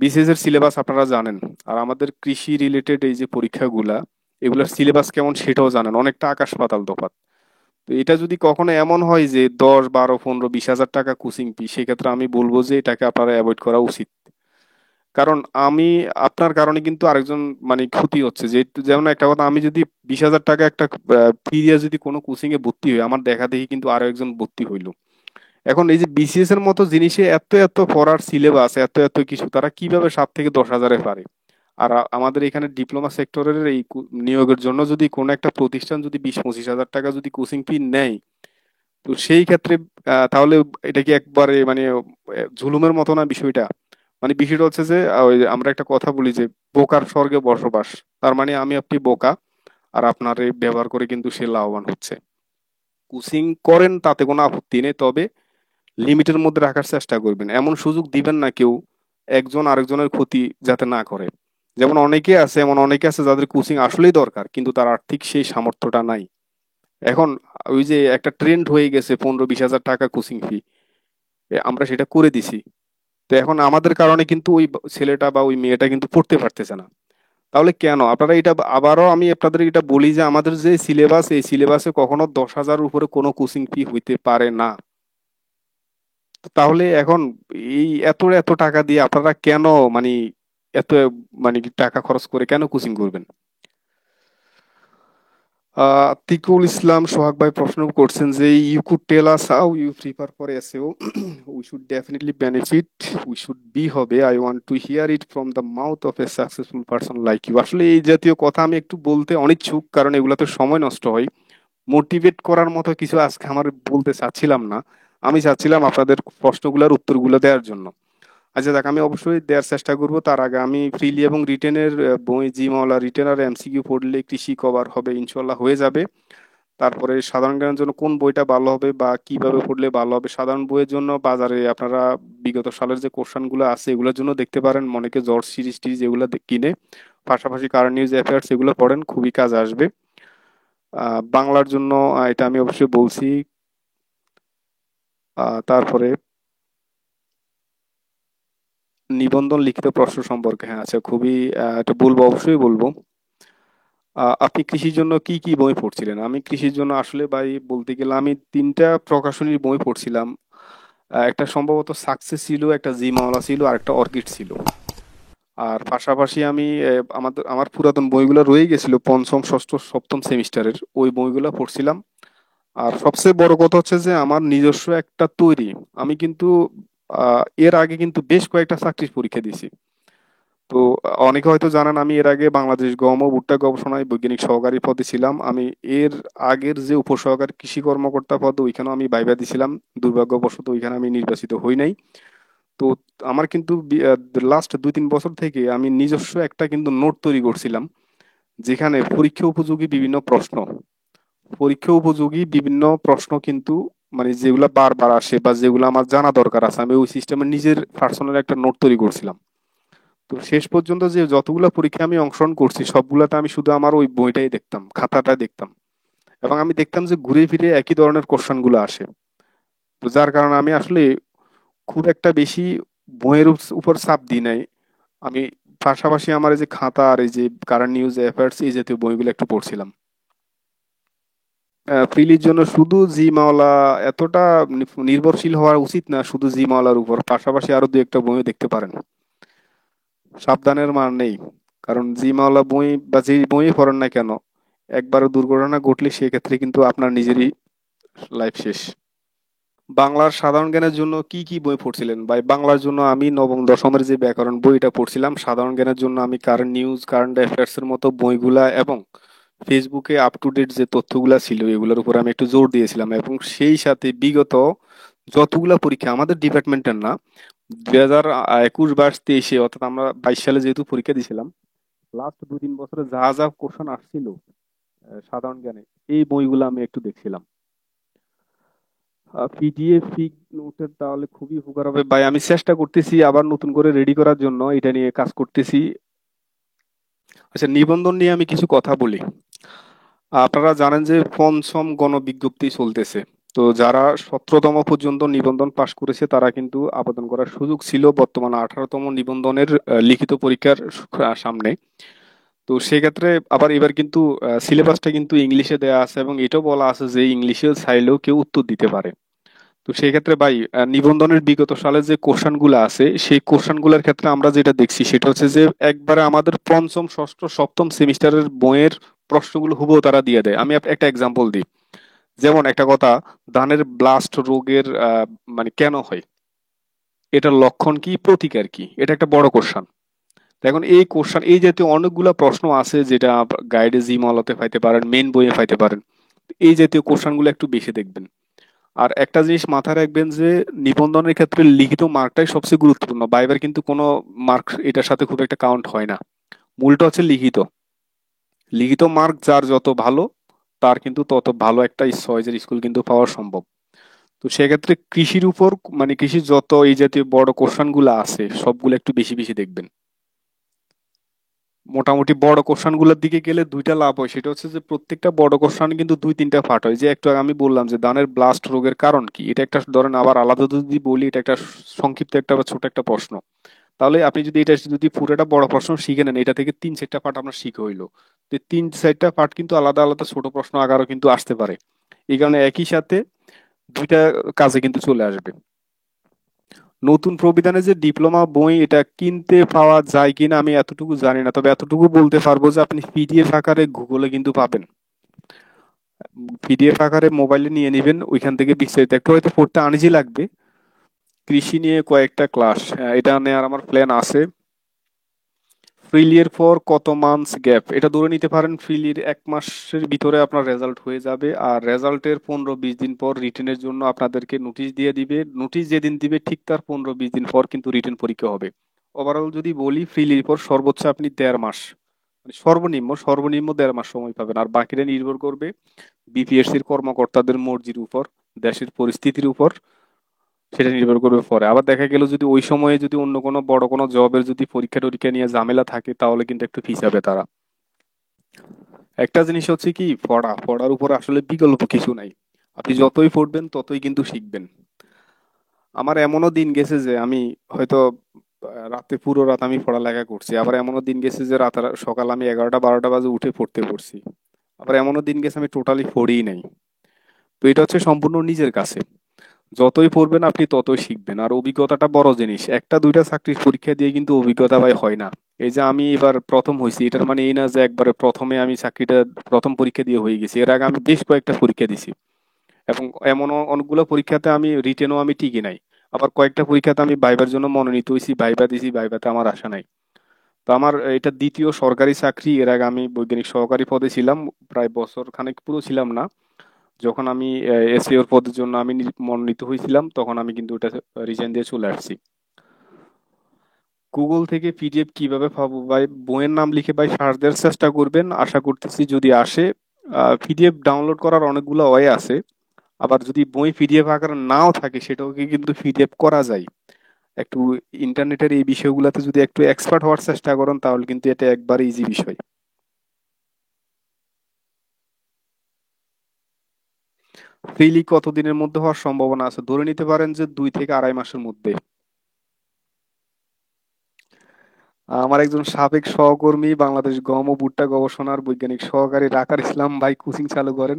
S1: বিসিএস এর সিলেবাস আপনারা জানেন, আর আমাদের কৃষি রিলেটেড এই যে পরীক্ষাগুলা, এগুলার সিলেবাস কেমন সেটাও জানেন, অনেকটা আকাশ পাতাল তফাৎ। তো এটা যদি কখনো এমন হয় যে 10, 12, 15, 20 হাজার টাকা কোচিং ফি, সেক্ষেত্রে আমি বলবো যে এটাকে আপনারা অ্যাভয়েড করা উচিত। কারণ আমি, আপনার কারণে কিন্তু আরেকজন মানে ক্ষতি হচ্ছে। যে যেমন একটা কথা, আমি যদি 20 হাজার টাকা একটা ফি দিয়ে যদি কোনো কোচিং এ ভর্তি হই, আমার দেখা দেখি কিন্তু আরো একজন ভর্তি হইলো। এখন এই যে বিসিএস এর মতো জিনিসে এত এত পড়ার সিলেবাস, এত এত কিছু, তারা কিভাবে 7 থেকে 10 হাজারে পারে? আর আমাদের এখানে ডিপ্লোমা সেক্টরের এই নিয়োগের জন্য যদি কোনো একটা প্রতিষ্ঠান যদি 20-25 হাজার টাকা যদি কোচিং ফি নেয়, তো সেই ক্ষেত্রে তাহলে এটা কি একবারে মানে জুলুমের মতো না বিষয়টা? মানে বিষয়টা হচ্ছে যে ওই যে আমরা একটা কথা বলি যে বোকার স্বর্গে বসবাস। তার মানে আমি আপনি বোকা, আর আপনার এই ব্যবহার করে কিন্তু সে লাভবান হচ্ছে। কোচিং করেন তাতে কোনো আপত্তি নেই, তবে লিমিটের মধ্যে রাখার চেষ্টা করবেন। এমন সুযোগ দিবেন না কেউ একজন আরেকজনের ক্ষতি যাতে না করে। যেমন অনেকে আছে, এমন অনেকে আছে যাদের কোচিং আসলেই দরকার কিন্তু তার আর্থিক সেই সামর্থ্যটা নাই। এখন ওই যে একটা ট্রেন্ড হয়ে গেছে 15-20 হাজার টাকা কোচিং ফি, আমরা সেটা করে দিছি। তো এখন আমাদের কারণে কিন্তু ওই ছেলেটা বা ওই মেয়েটা কিন্তু পড়তে পারতেছে না। তাহলে কেন আপনারা এটা, আবারও আমি আপনাদের এটা বলি যে আমাদের যে সিলেবাস, এই সিলেবাসে কখনো 10,000 উপরে কোনো কোচিং ফি হইতে পারে না। তাহলে এখন এই এত এত টাকা দিয়ে আপনারা কেন মানে এত মানে কি টাকা খরচ করে কেন কোচিং করবেন? আতিকুল ইসলাম সোহাগ ভাই প্রশ্ন করছেন যে you could tell us how you prepare for SEO. We should definitely benefit, we should be হবে, I want to hear it from the mouth of a successful person like you. আসলে এই জাতীয় কথা আমি একটু বলতে অনিচ্ছুক, কারণ এগুলাতে সময় নষ্ট হয়। মোটিভেট করার মতো কিছু আজকে আমার বলতে চাচ্ছিলাম না। আমি চাচ্ছিলাম আপনাদের প্রশ্নগুলোর উত্তরগুলো দেওয়ার জন্য। আচ্ছা দেখ, আমি অবশ্যই দেওয়ার চেষ্টা করব। তার আগে আমি ফ্রিলি এবং রিটেনের বই, জি মাওলা রিটেন আর এমসিকিউ পড়লে কৃষি কভার হবে, ইনশাল্লাহ হয়ে যাবে। তারপরে সাধারণ জ্ঞানের জন্য কোন বইটা ভালো হবে বা কিভাবে পড়লে ভালো হবে, সাধারণ বইয়ের জন্য বাজারে আপনারা বিগত সালের যে কোশ্চেন গুলো আছে এগুলোর জন্য দেখতে পারেন, অনেকে জর্জ সিরিজ টিরিজ এগুলো কিনে। পাশাপাশি কারেন্ট নিউজ অ্যাফেয়ার্স এগুলো পড়েন, খুবই কাজে আসবে। বাংলার জন্য এটা আমি অবশ্যই বলছি। তারপরে নিবন্ধন লিখিত প্রশ্ন সম্পর্কে, হ্যাঁ আচ্ছা, খুবই এটা বলবো, অবশ্যই বলবো। আপনি কৃষির জন্য কি কি বই পড়ছিলেন? আমি কৃষির জন্য আসলে ভাই বলতে গেলে আমি তিনটা প্রকাশনীর বই পড়ছিলাম। একটা সম্ভবত সাকসেস ছিল, একটা জি মাওলা ছিল, আর একটা অর্কিড ছিল। আর পাশাপাশি আমি আমার পুরাতন বইগুলো রয়ে গেছিল পঞ্চম ষষ্ঠ সপ্তম সেমিস্টারের, ওই বইগুলো পড়ছিলাম। আর সবচেয়ে বড় কথা হচ্ছে যে আমার নিজস্ব একটা তৈরি, আমি কিন্তু এর আগে কিন্তু বেশ কয়েকটা চাকরির পরীক্ষা দিয়েছি। তো অনেকে হয়তো জানেন আমি এর আগে বাংলাদেশ গম ও ভুট্টা গবেষণায় বৈজ্ঞানিক সহকারী পদে ছিলাম। আমি এর আগের যে উপসহকারী কৃষি কর্মকর্তা পদ, ওইখানেও আমি ভাইবা দিছিলাম। দুর্ভাগ্যবশত ওইখানে আমি নির্বাচিত হই নাই। তো আমার কিন্তু লাস্ট 2-3 বছর থেকে আমি নিজস্ব একটা কিন্তু নোট তৈরি করছিলাম, যেখানে পরীক্ষা উপযোগী বিভিন্ন প্রশ্ন কিন্তু মানে যেগুলা বারবার আসে বা যেগুলো আমার জানা দরকার আছে, আমি ওই সিস্টেমে নিজের পার্সোনাল একটা নোট তৈরি করছিলাম। তো শেষ পর্যন্ত যে যতগুলা পরীক্ষা আমি অংশগ্রহণ করছি সবগুলাতে আমি শুধু আমার ওই বইটাই দেখতাম, খাতাটা দেখতাম, এবং আমি দেখতাম যে ঘুরে ফিরে একই ধরনের কোশ্চেন গুলো আসে। তো যার কারণে আমি আসলে খুব একটা বেশি বইয়ের উপর চাপ দিই নাই। আমি পাশাপাশি আমার এই যে খাতা আর এই যে কারেন্ট নিউজ অ্যাফেয়ার্স এই জাতীয় বইগুলো একটু পড়ছিলাম। প্রিলির জন্য শুধু জি মাওলা এতটা নির্ভরশীল হওয়া উচিত না, শুধু জি মাওলার উপর পাশাপাশি আরো দু একটা বইও দেখতে পারেন। সাবধানের মার নেই, কারণ জি মাওলা বই বা যে বই পড়েন না কেন, একবার দুর্ঘটনা ঘটলে সেক্ষেত্রে কিন্তু আপনার নিজেরই লাইফ শেষ। বাংলার সাধারণ জ্ঞানের জন্য কি কি বই পড়ছিলেন ভাই? বাংলার জন্য আমি নবম দশমের যে ব্যাকরণ বইটা পড়ছিলাম, সাধারণ জ্ঞানের জন্য আমি কারেন্ট নিউজ কারেন্ট অ্যাফেয়ার্স এর মতো বইগুলা এবং ফেসবুকে আপ টু ডেট যে তথ্যগুলা ছিল এগুলোর উপর আমি একটু জোর দিয়েছিলাম, এবং সেই সাথে বিগত যতগুলা পরীক্ষা আমাদের ডিপার্টমেন্টের না, 2021-22 অর্থাৎ আমরা 22 সালে যেহেতু পরীক্ষা দিয়েছিলাম, লাস্ট 2-3 বছরে যা যা কোশ্চেন আসছিল সাধারণ জ্ঞানে, এই বইগুলো আমি একটু দেখছিলাম। পিডিএফ ফিগ নোটের তাহলে খুবই উপকার হবে ভাই, আমি চেষ্টা করতেছি আবার নতুন করে রেডি করার জন্য, এটা নিয়ে কাজ করতেছি। আচ্ছা, নিবন্ধন নিয়ে আমি কিছু কথা বলি। আপনারা জানেন যে পঞ্চম গণবিজ্ঞপ্তি চলতেছে। তো যারা 17তম পর্যন্ত নিবন্ধন পাশ করেছে তারা কিন্তু আবেদন করার সুযোগ ছিল বর্তমানে 18তম নিবন্ধনের লিখিত পরীক্ষার সামনে। তো সেক্ষেত্রে আবার এবার কিন্তু সিলেবাসটা কিন্তু ইংলিশে দেয়া আছে, এবং এটাও বলা আছে যে ইংলিশে চাইলেও কেউ উত্তর দিতে পারে। তো সেই ক্ষেত্রে ভাই নিবন্ধনের বিগত সালে যে কোশ্চেন গুলো আছে সেই কোশ্চেন গুলোর ক্ষেত্রে আমরা যেটা দেখছি সেটা হচ্ছে যে একবারে আমাদের পঞ্চম ষষ্ঠ সপ্তম সেমিস্টারের বইয়ের প্রশ্নগুলো হুবহু তারা দিয়ে দেয়। আমি একটা এক্সাম্পল দিই। যেমন একটা কথা, ধানের ব্লাস্ট রোগের মানে কেন হয়, এটার লক্ষণ কি, প্রতিকার কি, এটা একটা বড় কোশ্চেন। তো এখন এই কোশ্চেন এই জাতীয় অনেকগুলা প্রশ্ন আছে যেটা গাইডে জিমলতে পাইতে পারেন, মেন বইয়ে পাইতে পারেন। এই জাতীয় কোশ্চেন গুলো একটু বেশি দেখবেন। আর একটা জিনিস মাথায় রাখবেন যে নিবন্ধনের ক্ষেত্রে লিখিত মার্কটাই সবচেয়ে গুরুত্বপূর্ণ। ভাইবার কিন্তু কোনো মার্ক এটার সাথে খুব একটা কাউন্ট হয় না। মূলটা হচ্ছে লিখিত। লিখিত মার্ক যার যত ভালো, তার কিন্তু তত ভালো একটা চয়েসের স্কুল কিন্তু পাওয়া সম্ভব। তো সেক্ষেত্রে কৃষির উপর, মানে কৃষির যত এই জাতীয় বড় কোশ্চেন গুলো আছে সবগুলো একটু বেশি বেশি দেখবেন। মোটামুটি বড় কোশ্চেন গুলোর দিকে গেলে দুইটা লাভ হয়, সেটা হচ্ছে যে প্রত্যেকটা বড় কোশ্চেন কিন্তু দুই তিনটা পার্ট হয়। যে একটু আগে আমি বললাম যে ধানের ব্লাস্ট রোগের কারণ কি, এটা একটা ধরেন, আবার আলাদা যদি বলি এটা একটা সংক্ষিপ্ত একটা বা ছোট একটা প্রশ্ন। তাহলে আপনি যদি এটা যদি পুরোটা বড় প্রশ্ন শিখে নেন, এটা থেকে তিন চারটা পার্ট আপনার শিখে হইলো। তো তিন চারটা পার্ট কিন্তু আলাদা আলাদা ছোট প্রশ্ন আকারও কিন্তু আসতে পারে। এই কারণে একই সাথে দুইটা কাজে কিন্তু চলে আসবে। নতুন প্রবিধানে যে ডিপ্লোমা বই এটা কিনতে পাওয়া যায় কিনা আমি এতটুকু জানি না, তবে এতটুকু বলতে পারবো যে আপনি পিডিএফ আকারে গুগলে কিন্তু পাবেন। পিডিএফ আকারে মোবাইলে নিয়ে নেবেন, ওইখান থেকে বিস্তারিত একটু হয়তো পড়তে আনইজি লাগবে। কৃষি নিয়ে কয়েকটা ক্লাস, এটা নেওয়ার আমার প্ল্যান আছে। ফ্রিলির পর কত মান্থস গ্যাপ, এটা ধরে নিতে পারেন ফ্রিলির 1 মাসের ভিতরে আপনার রেজাল্ট হয়ে যাবে। আর রেজাল্টের 15-20 দিন পর রিটেনের জন্য আপনাদেরকে নোটিশ দিয়ে দিবে। নোটিশ যেদিন দিবে ঠিক তার 15-20 দিন পর কিন্তু রিটেন পরীক্ষা হবে। ওভারঅল যদি বলি, ফ্রিলির পর সর্বোচ্চ আপনি 1.5 মাস, মানে সর্বনিম্ন সর্বনিম্ন 1.5 মাস সময় পাবেন। আর বাকিটা নির্ভর করবে বিপিএসসির কর্মকর্তাদের মর্জির উপর, দেশের পরিস্থিতির উপর। সেটা নির্ভর করবে পরে। আবার দেখা গেল যদি ওই সময়ে যদি অন্য কোনো বড় কোনো জবের যদি পরীক্ষা টরীক্ষা নিয়ে ঝামেলা থাকে, তাহলে কিন্তু একটু ফিসাবে তারা। একটা জিনিস হচ্ছে কি, পড়ার উপর আসলে বিকল্প কিছু নাই। আপনি যতই পড়বেন ততই কিন্তু শিখবেন। আমার এমনও দিন গেছে যে আমি হয়তো রাতে পুরো রাত আমি পড়ালেখা করছি। আবার এমনও দিন গেছে যে রাত সকাল আমি 11টা 12টা বাজে উঠে পড়তে পড়ছি। আবার এমনও দিন গেছে আমি টোটালি পড়িই নাই। তো এটা হচ্ছে সম্পূর্ণ নিজের কাছে। যতই পড়বেন আপনি ততই শিখবেন। আর অভিজ্ঞতাটা বড় জিনিস, একটা দুইটা চাকরির পরীক্ষা দিয়ে কিন্তু অভিজ্ঞতা ভাই হয় না। এই যে আমি এবার প্রথম হয়েছি, এটার মানে এই না যে একবারে প্রথমে আমি চাকরিটা প্রথম পরীক্ষা দিয়ে হয়ে গেছি। এর আগে আমি বেশ কয়েকটা পরীক্ষা দিছি, এবং এমন অনেকগুলো পরীক্ষাতে আমি রিটেনও আমি টিকি নাই। আবার কয়েকটা পরীক্ষাতে আমি ভাইবার জন্য মনোনীত হয়েছি, ভাইবা দিছি, ভাইবাতে আমার আশা নাই। তো আমার এটা দ্বিতীয় সরকারি চাকরি। এর আগে আমি বৈজ্ঞানিক সহকারী পদে ছিলাম, প্রায় বছর খানেক পুরো ছিলাম না। যখন আমি এসইওর পদের জন্য আমি মনোনীত হয়েছিলাম, তখন আমি কিন্তু ওটা রিজাইন দিয়ে চলে আসছি। গুগল থেকে পিডিএফ কিভাবে পাবো ভাই? বইয়ের নাম লিখে ভাই সার্চ দেওয়ার চেষ্টা করবেন, আশা করতেছি যদি আসে। পিডিএফ ডাউনলোড করার অনেকগুলো ওয়ে আছে। আবার যদি বই পিডিএফ আকারে নাও থাকে, সেটাকে কিন্তু পিডিএফ করা যায়। একটু ইন্টারনেটের এই বিষয়গুলোতে যদি একটু এক্সপার্ট হওয়ার চেষ্টা করেন, তাহলে কিন্তু এটা একবারে ইজি বিষয়। ফ্রিলি কতদিনের মধ্যে হওয়ার সম্ভাবনা আছে? ধরে নিতে পারেন যে 2 থেকে 2.5 মাসের মধ্যে। আমার একজন সাবেক সহকর্মী বাংলাদেশ গম ও ভুট্টা গবেষণার বৈজ্ঞানিক সহকারী রাকার ইসলাম ভাই কোচিং চালু করেন।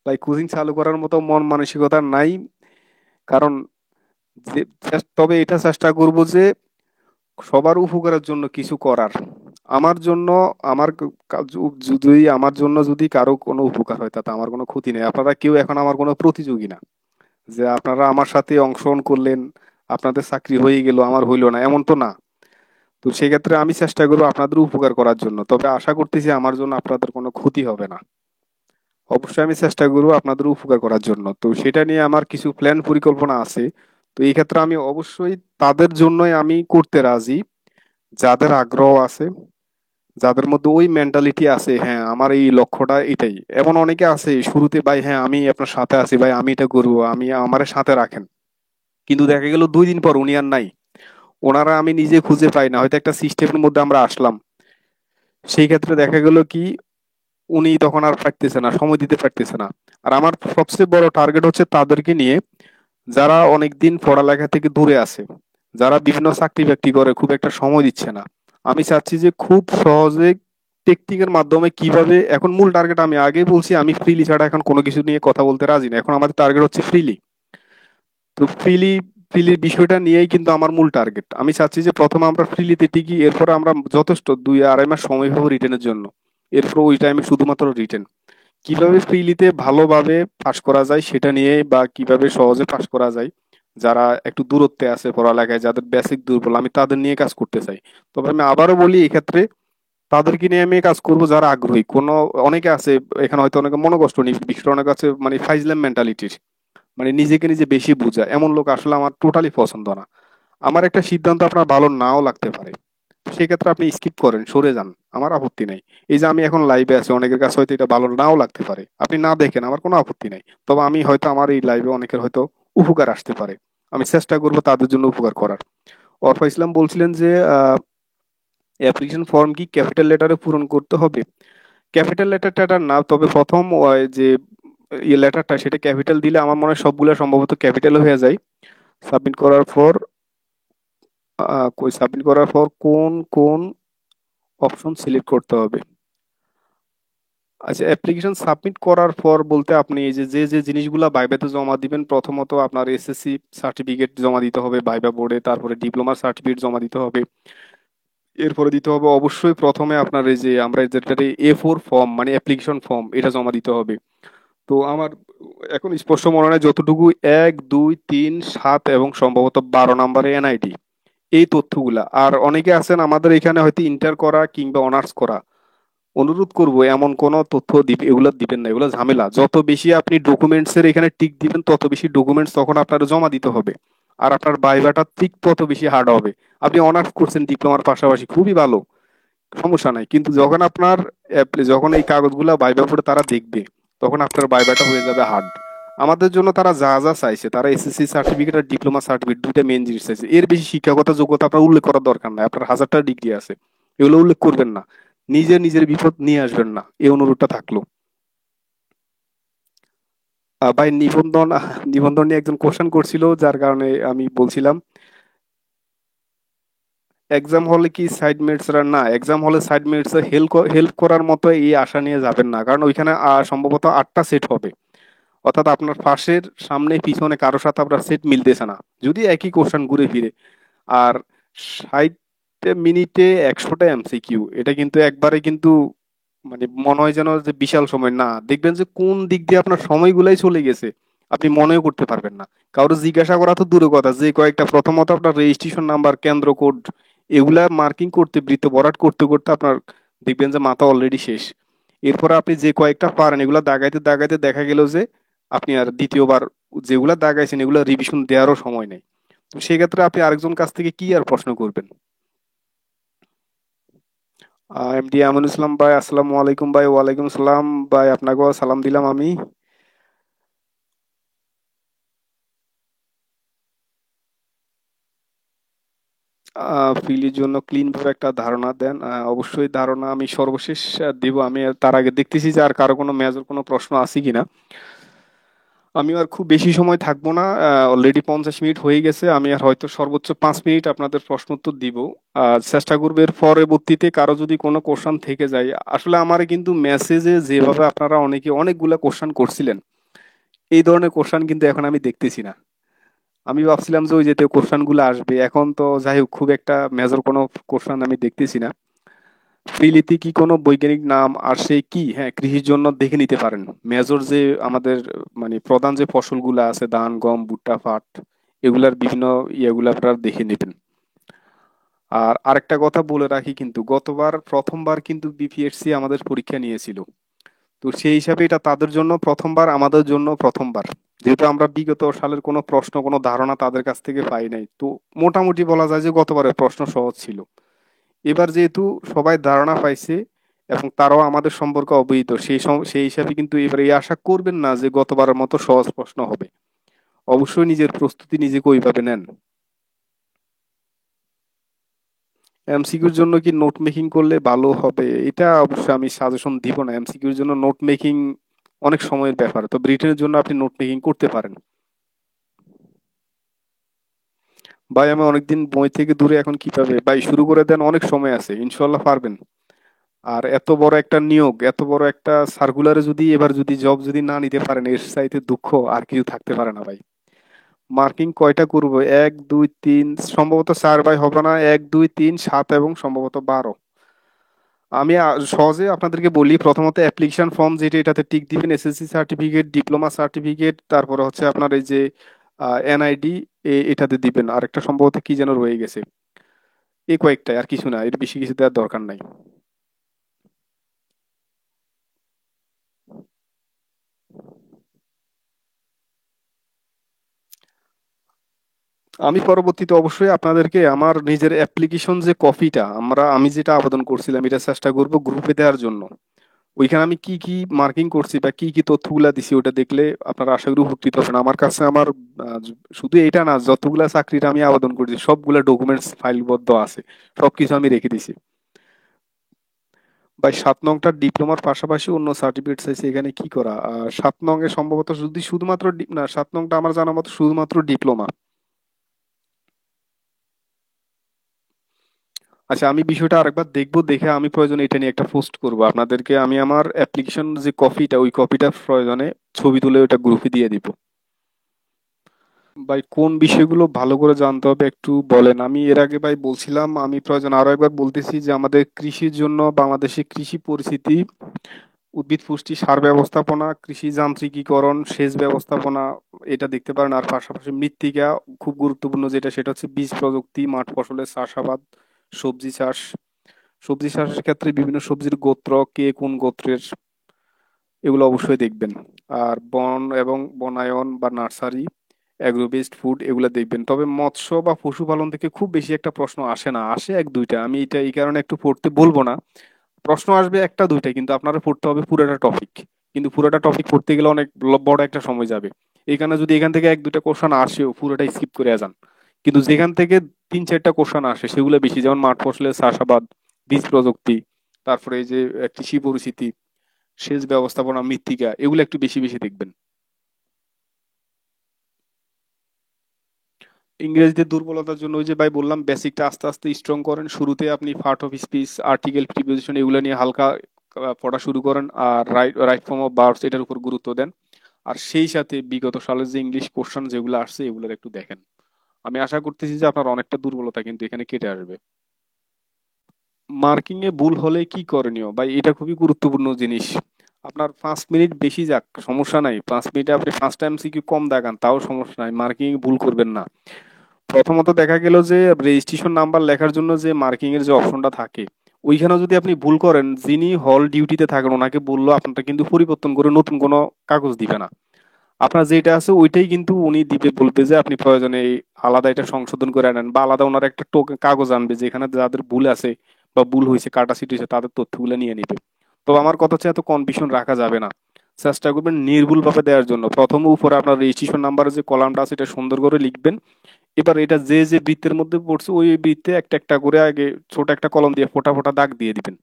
S1: ভাই কোচিং চালু করার মতো মন মানসিকতা নাই। কারণ তবে এটা চেষ্টা করব যে সবার উপকারের জন্য কিছু করার। আমার জন্য, আমার যদি আমার জন্য যদি কারো কোনো উপকার হয়, তাতে আমার কোনো ক্ষতি নেই। আপনারা কেউ এখন আমার কোনো প্রতিযোগী না যে আপনারা আমার সাথে অংশগ্রহণ করলেন, আপনাদের চাকরি হয়ে গেল, আমার হইলো না, এমন তো না। তো সেক্ষেত্রে আমি চেষ্টা করবো আপনাদের উপকার করার জন্য, তবে আশা করতেছি আমার জন্য আপনাদের কোনো ক্ষতি হবে না। অবশ্যই আমি চেষ্টা করবো আপনাদের উপকার করার জন্য। তো সেটা নিয়ে আমার কিছু প্ল্যান পরিকল্পনা আছে। তো এই ক্ষেত্রে আমি অবশ্যই তাদের জন্যই আমি করতে রাজি, যাদের আগ্রহ আছে, যাদের মধ্যে ওই মেন্টালিটি আছে, হ্যাঁ আমার এই লক্ষ্যটা এটাই। এমন অনেকে আছে শুরুতে, ভাই হ্যাঁ আমি আপনার সাথে আছি, ভাই আমি এটা করবো, আমি আমার সাথে রাখেন। কিন্তু দেখা গেল 2 দিন পর উনি আর নাই। ওনারা আমি নিজে খুঁজে পাই না, হয়তো একটা সিস্টেমের মধ্যে আমরা আসলাম। সেই ক্ষেত্রে দেখা গেল কি, উনি তখন আর পারতেছে না, সময় দিতে পারতেছে না। আর আমার সবচেয়ে বড় টার্গেট হচ্ছে তাদেরকে নিয়ে, যারা অনেকদিন পড়ালেখা থেকে দূরে আছে, যারা বিভিন্ন চাকরি বাকরি করে, খুব একটা সময় দিচ্ছে না। আমি চাচ্ছি যে খুব সহজে টেকনিকের মাধ্যমে কিভাবে, এখন মূল টার্গেট আমি আগেই বলছি, আমি ফ্রিলি ছাড়া এখন কোনো কিছু নিয়ে কথা বলতে রাজি না। এখন আমাদের টার্গেট হচ্ছে ফ্রিলি। তো ফ্রিলির বিষয়টা নিয়েই কিন্তু আমার মূল টার্গেট। আমি চাচ্ছি যে প্রথমে আমরা ফ্রিলিতে টিকি, এরপর আমরা যথেষ্ট 2-2.5 মাস সময় পাবো রিটেনের জন্য। এরপর ওই টাইমে শুধুমাত্র রিটেন। কিভাবে ফ্রিলিতে ভালোভাবে পাস করা যায় সেটা নিয়ে, বা কিভাবে সহজে পাস করা যায়, যারা একটু দূরত্বে আছে পড়ালেখায়, যাদের বেসিক দুর্বল, আমি তাদের নিয়ে কাজ করতে চাই। তবে আমি আবারও বলি এক্ষেত্রে তাদেরকে নিয়ে আমি কাজ করব যারা আগ্রহী। অনেকে আছে এখানে হয়তো অনেকে মনোকষ্ট নিয়ে, বিষয়টা অনেক আছে মানে ফাইজলাম মেন্টালিটির, মানে নিজেকে নিজে বেশি বোঝা, এমন লোক আসলে আমার টোটালি পছন্দ না। আমার একটা সিদ্ধান্ত আপনার ভালো নাও লাগতে পারে, সেক্ষেত্রে আপনি স্কিপ করেন, সরে যান, আমার আপত্তি নাই। এই যে আমি এখন লাইভে আছি, অনেকের কাছে হয়তো এটা ভালো নাও লাগতে পারে, আপনি না দেখেন, আমার কোনো আপত্তি নাই। তবে আমি হয়তো আমার এই লাইভে অনেকের হয়তো উপকার আসতে পারে, আমি চেষ্টা করবো তাদের জন্য উপকার করার। অর্ফা ইসলাম বলছিলেন যে অ্যাপ্লিকেশন ফর্ম কি ক্যাপিটাল লেটারে পূরণ করতে হবে? ক্যাপিটাল লেটারটা না, তবে প্রথম যে ইয়ে লেটারটা সেটা ক্যাপিটাল দিলে আমার মনে হয় সবগুলো সম্ভবত ক্যাপিটাল হয়ে যায়। সাবমিট করার পর সাবমিট করার পর কোন কোন অপশন সিলেক্ট করতে হবে? আচ্ছা, অ্যাপ্লিকেশন সাবমিট করার পর বলতে আপনি এই যে যে যে জিনিসগুলা ভাইভাতে জমা দিবেন, প্রথমত আপনার এসএসসি সার্টিফিকেট জমা দিতে হবে ভাইভা বোর্ডে, তারপরে ডিপ্লোমার সার্টিফিকেট জমা দিতে হবে, এরপরে দিতে হবে অবশ্যই প্রথমে আপনার এই যে আমরা যেটা A4 ফর্ম মানে অ্যাপ্লিকেশন ফর্ম, এটা জমা দিতে হবে। তো আমার এখন স্পষ্ট মনে হয় যতটুকু 1 2 3 7 এবং সম্ভবত 12 নম্বরে এনআইডি, এই তথ্যগুলা। আর অনেকে আছেন আমাদের এখানে হয়তো ইন্টার করা কিংবা অনার্স করা, অনুরোধ করব এমন কোন তথ্য এগুলো দিবেন না, এগুলো ঝামেলা। যত বেশি আপনি ডকুমেন্টস এর এখানে টিক দিবেন তত বেশি ডকুমেন্টস তখন আপনার জমা দিতে হবে, আর আপনার ভাইভাটা ঠিক তত বেশি হার্ড হবে। আপনি অনার্স করছেন ডিপ্লোমার পাশাপাশি, খুবই ভালো, সমস্যা নাই, কিন্তু যখন আপনার যখন এই কাগজগুলা ভাইভা পড়ে তারা দেখবে, তখন আপনার ভাইভাটা হয়ে যাবে হার্ড। আমাদের জন্য তারা যা যা চাইছে, তারা এসএসসি সার্টিফিকেট আর ডিপ্লোমা সার্টিফিকেট দুইটা মেইন জিনিস চাইছে, এর বেশি শিক্ষাগত যোগ্যতা আপনার উল্লেখ করার দরকার নাই। আপনার হাজারটা ডিগ্রি আছে, এগুলো উল্লেখ করবেন না, নিজের নিজের বিপদ নিয়ে আসবেন না, এই অনুরোধটা থাকলো। ভাই নিবন্ধন নিয়ে একজন কোশ্চেন করছিল, যার কারণে আমি বলছিলাম এক্সাম হলে কি সাইড মেটসরা না, এক্সাম হলে সাইড মেটস হেল্প হেল্প করার মতো এই আশা নিয়ে যাবেন না, কারণ ওইখানে সম্ভবত 8টা সেট হবে, অর্থাৎ আপনার পাশের সামনে পিছনে কারোর সাথে আপনার সেট মিলতেছে না, যদি একই কোশ্চেন ঘুরে ফিরে। আর 60 মিনিটে 100টা এমসিকিউ, এটা কিন্তু একবারে কিন্তু মানে মনে হয় যেন যে বিশাল সময় না, দেখবেন যে কোন দিক দিয়ে আপনার সময়গুলাই চলে গেছে আপনি মনেও করতে পারবেন না। কারো জিজ্ঞাসা করা তো দূরের কথা, যে কয়েকটা প্রথমত আপনার রেজিস্ট্রেশন নাম্বার, কেন্দ্র কোড, এগুলা মার্কিং করতে, বৃত্ত ভরাট করতে করতে আপনার দেখবেন যে মাথা অলরেডি শেষ। এরপরে আপনি যে কয়েকটা পারেন এগুলা দাগাইতে দাগাইতে দেখা গেল যে আপনি আর দ্বিতীয়বার যেগুলা দাগাইছেন এগুলা রিভিশন দেওয়ারও সময় নেই। তো সেক্ষেত্রে আপনি আরেকজন কাছ থেকে কি আর প্রশ্ন করবেন? এমডি আমিনুল ইসলাম ভাই, আসসালামু আলাইকুম ভাই। ওয়ালাইকুম সালাম ভাই, আপনাকেও সালাম দিলাম আমি। ফিলির জন্য ক্লিন ভাবে একটা ধারণা দেন। অবশ্যই ধারণা আমি সর্বশেষ দিব, আমি তার আগে দেখতেছি যে আর কারো কোনো মেজর কোনো প্রশ্ন আছে কিনা। আমি আর খুব বেশি সময় থাকবো না, অলরেডি 50 মিনিট হয়ে গেছে, আমি আর হয়তো সর্বোচ্চ 5 মিনিট আপনাদের প্রশ্ন উত্তর দিব। চেষ্টা করবো এর পরবর্তীতে কারো যদি কোনো কোশ্চেন থেকে যায়, আসলে আমার কিন্তু মেসেজে যেভাবে আপনারা অনেকে অনেকগুলা কোশ্চেন করছিলেন, এই ধরনের কোশ্চেন কিন্তু এখন আমি দেখতেছি না। আমি ভাবছিলাম যে ওই যে কোশ্চেন গুলো আসবে, এখন তো যাই হোক খুব একটা মেজর কোনো কোশ্চেন আমি দেখতেছি না। ফ্রিলিতে কি কোনো বৈজ্ঞানিক নাম আসে কি? হ্যাঁ, কৃষির জন্য দেখে নিতে পারেন। মেজর যে আমাদের মানে প্রধান যে ফসলগুলো আছে, ধান, গম, ভুট্টা, পাট, এগুলার বিভিন্ন ইয়েগুলো আপনারা দেখে নেবেন। আর আরেকটা কথা বলে রাখি, কিন্তু গতবার প্রথমবার কিন্তু বিপিএসসি আমাদের পরীক্ষা নিয়েছিল, তো সেই হিসাবে এটা তাদের জন্য প্রথমবার, আমাদের জন্য প্রথমবার, যেহেতু আমরা বিগত সালের কোনো প্রশ্ন কোনো ধারণা তাদের কাছ থেকে পাই নাই, তো মোটামুটি বলা যায় যে গতবারের প্রশ্ন সহজ ছিল। এবার যেহেতু সবাই ধারণা পাইছে এবং তারাও আমাদের সম্পর্কে অবহিত, সেই হিসাবে কিন্তু এবার এই আশা করবেন না যে গতবারের মতো সহজ প্রশ্ন হবে। অবশ্যই নিজের প্রস্তুতি নিজেকে ওইভাবে নেন। এমসিকিউর জন্য কি নোট মেকিং করলে ভালো হবে? এটা অবশ্যই আমি সাজেশন দিব না, এমসিকিউর জন্য নোট মেকিং অনেক সময়ের ব্যাপার, তো রিটেনের জন্য আপনি নোট মেকিং করতে পারেন। ভাই আমি অনেকদিন বই থেকে দূরে, এখন কিভাবে? ভাই শুরু করে দেন, অনেক সময় আছে, ইনশাল্লাহ পারবেন। আর এত বড় একটা নিয়োগ, এত বড় একটা সার্কুলারে যদি এবার যদি জব যদি না নিতে পারেন, এর চাইতে দুঃখ আর কিছু থাকতে পারে না ভাই। মার্কিং কয়টা করবো? 1 2 3, সম্ভবত 4 ভাই হবে না, 1 2 3 7 এবং সম্ভবত 12। আমি সহজে আপনাদেরকে বলি, প্রথমত অ্যাপ্লিকেশন ফর্ম যেটা, এটাতে টিক দিবেন এসএসসি সার্টিফিকেট, ডিপ্লোমা সার্টিফিকেট, তারপরে হচ্ছে আপনার এই যে এনআইডি এটাতে দিবেন, আর একটা সম্ভবত কি যেন রয়ে গেছে। এই কয়েকটাই, আর কিছু না, এর বেশি কিছু দেওয়ার দরকার নাই। আমি পরবর্তীতে অবশ্যই আপনাদেরকে আমার নিজের অ্যাপ্লিকেশন যে কপিটা আমি যেটা আবেদন করছিলাম এটা চেষ্টা করব গ্রুপে দেওয়ার জন্য। ওইখানে আমি কি কি মার্কিং করছি বা কি কি তথ্যগুলা দিছি ওটা দেখলে আপনারা আশা করি উপকৃত হবেন। আমার কাছে আমার শুধু এটা না, যতগুলা চাকরির আমি আবেদন করেছি সবগুলা ডকুমেন্টস ফাইলবদ্ধ আছে, সবকিছু আমি রেখে দিছি। ভাই 7 নংটা ডিপ্লোমার পাশাপাশি অন্য সার্টিফিকেট চাইছে, এখানে কি করা? 7 নং এ সম্ভবত যদি শুধুমাত্র না, 7 নংটা আমার জানা মতো শুধুমাত্র ডিপ্লোমা। আচ্ছা, আমি বিষয়টা আরেকবার দেখবো, দেখে আমি প্রয়োজনে এটা নিয়ে একটা পোস্ট করবো আপনাদেরকে। আমি আমার অ্যাপ্লিকেশন যে কপিটা, ওই কপিটা প্রয়োজনে ছবি তুলে ওটা গ্রুপে দিয়ে দিব। ভাই কোন বিষয়গুলো ভালো করে জানতে হবে একটু বলেন। আমি এর আগে ভাই বলছিলাম, আমি প্রয়োজন আরো একবার বলতেছি যে আমাদের কৃষির জন্য বাংলাদেশে কৃষি পরিস্থিতি, উদ্ভিদ পুষ্টি, সার ব্যবস্থাপনা, কৃষি যান্ত্রিকীকরণ, সেচ ব্যবস্থাপনা, এটা দেখতে পারেন। আর পাশাপাশি মৃত্তিকা খুব গুরুত্বপূর্ণ যেটা, সেটা হচ্ছে বীজ প্রযুক্তি, মাঠ ফসলের চাষাবাদ, সবজি চাষ। সবজি চাষের ক্ষেত্রে বিভিন্ন সবজির গোত্র, কে কোন গোত্রের, এগুলো অবশ্যই দেখবেন। আর বন এবং বনায়ন বা নার্সারি, অ্যাগ্রো বেসড ফুড, এগুলো দেখবেন। তবে মৎস্য বা পশুপালন থেকে খুব বেশি একটা প্রশ্ন আসে না, আসে এক দুইটা, আমি এটা এই কারণে একটু পড়তে বলবো না। প্রশ্ন আসবে একটা দুইটা, কিন্তু আপনারা পড়তে হবে পুরোটা টপিক। কিন্তু পুরোটা টপিক পড়তে গেলে অনেক বড় একটা সময় যাবে। এখানে যদি এখান থেকে এক দুইটা কোশ্চেন আসেও, পুরোটা স্কিপ করে যান। কিন্তু যেখান থেকে তিন চারটা কোশ্চেন আসে সেগুলো বেশি, যেমন মাঠ ফসলের চাষাবাদ, বীজ প্রযুক্তি, তারপরে এই যে কৃষি পরিস্থিতি, সেচ ব্যবস্থাপনা, মৃত্তিকা, এগুলো একটু বেশি বেশি দেখবেন। ইংরেজিতে দুর্বলতার জন্য ওই যে ভাই বললাম, বেসিকটা আস্তে আস্তে স্ট্রং করেন। শুরুতে আপনি part of speech, article, preposition, এগুলো নিয়ে হালকা পড়া শুরু করেন। আর right right form of verbs, এটার উপর গুরুত্ব দেন। আর সেই সাথে বিগত সালের যে ইংলিশ কোশ্চেন যেগুলো আসছে এগুলোর একটু দেখেন। আমি আশা করতেছি যে আপনার অনেকটা দুর্বলতা কিন্তু এখানে কেটে আসবে। মার্কিং এ ভুল হলে কি করণীয় ভাই, এটা খুবই গুরুত্বপূর্ণ জিনিস। আপনার 5 মিনিট বেশি যাক, সমস্যা নাই। 5 মিনিটে আপনি 5টা MCQ কম দেখান, তাও সমস্যা নাই। মার্কিং এ ভুল করবেন না। প্রথমত দেখা গেল যে রেজিস্ট্রেশন নাম্বার লেখার জন্য যে মার্কিং এর যে অপশনটা থাকে, ওইখানে যদি আপনি ভুল করেন, যিনি হল ডিউটিতে থাকেন ওনাকে বললো আপনারটা কিন্তু পরিবর্তন করে নতুন কোনো কাগজ দিবে না। আপনার যেটা আছে ওইটাই কিন্তু উনি দিবে, বলবে যে আপনি প্রয়োজনে এই আলাদা এটা সংশোধন করে আনেন, বা আলাদা ওনার একটা কাগজ আনবে যেখানে যাদের ভুল আছে বা ভুল হয়েছে, কাটা সিট হয়েছে, তাদের তথ্যগুলো নিয়ে নিবে। তো আমার কথা হচ্ছে এত কনফিউশন রাখা যাবে না। চেষ্টা করবেন নির্ভুল ভাবে দেওয়ার জন্য। প্রথম উপরে আপনার রেজিস্ট্রেশন নাম্বারের যে কলামটা আছে এটা সুন্দর করে লিখবেন। এবার এটা যে যে বৃত্তের মধ্যে পড়ছে ওই বৃত্তে একটা একটা করে আগে ছোট একটা কলম দিয়ে ফোঁটা ফোঁটা দাগ দিয়ে দিবেন।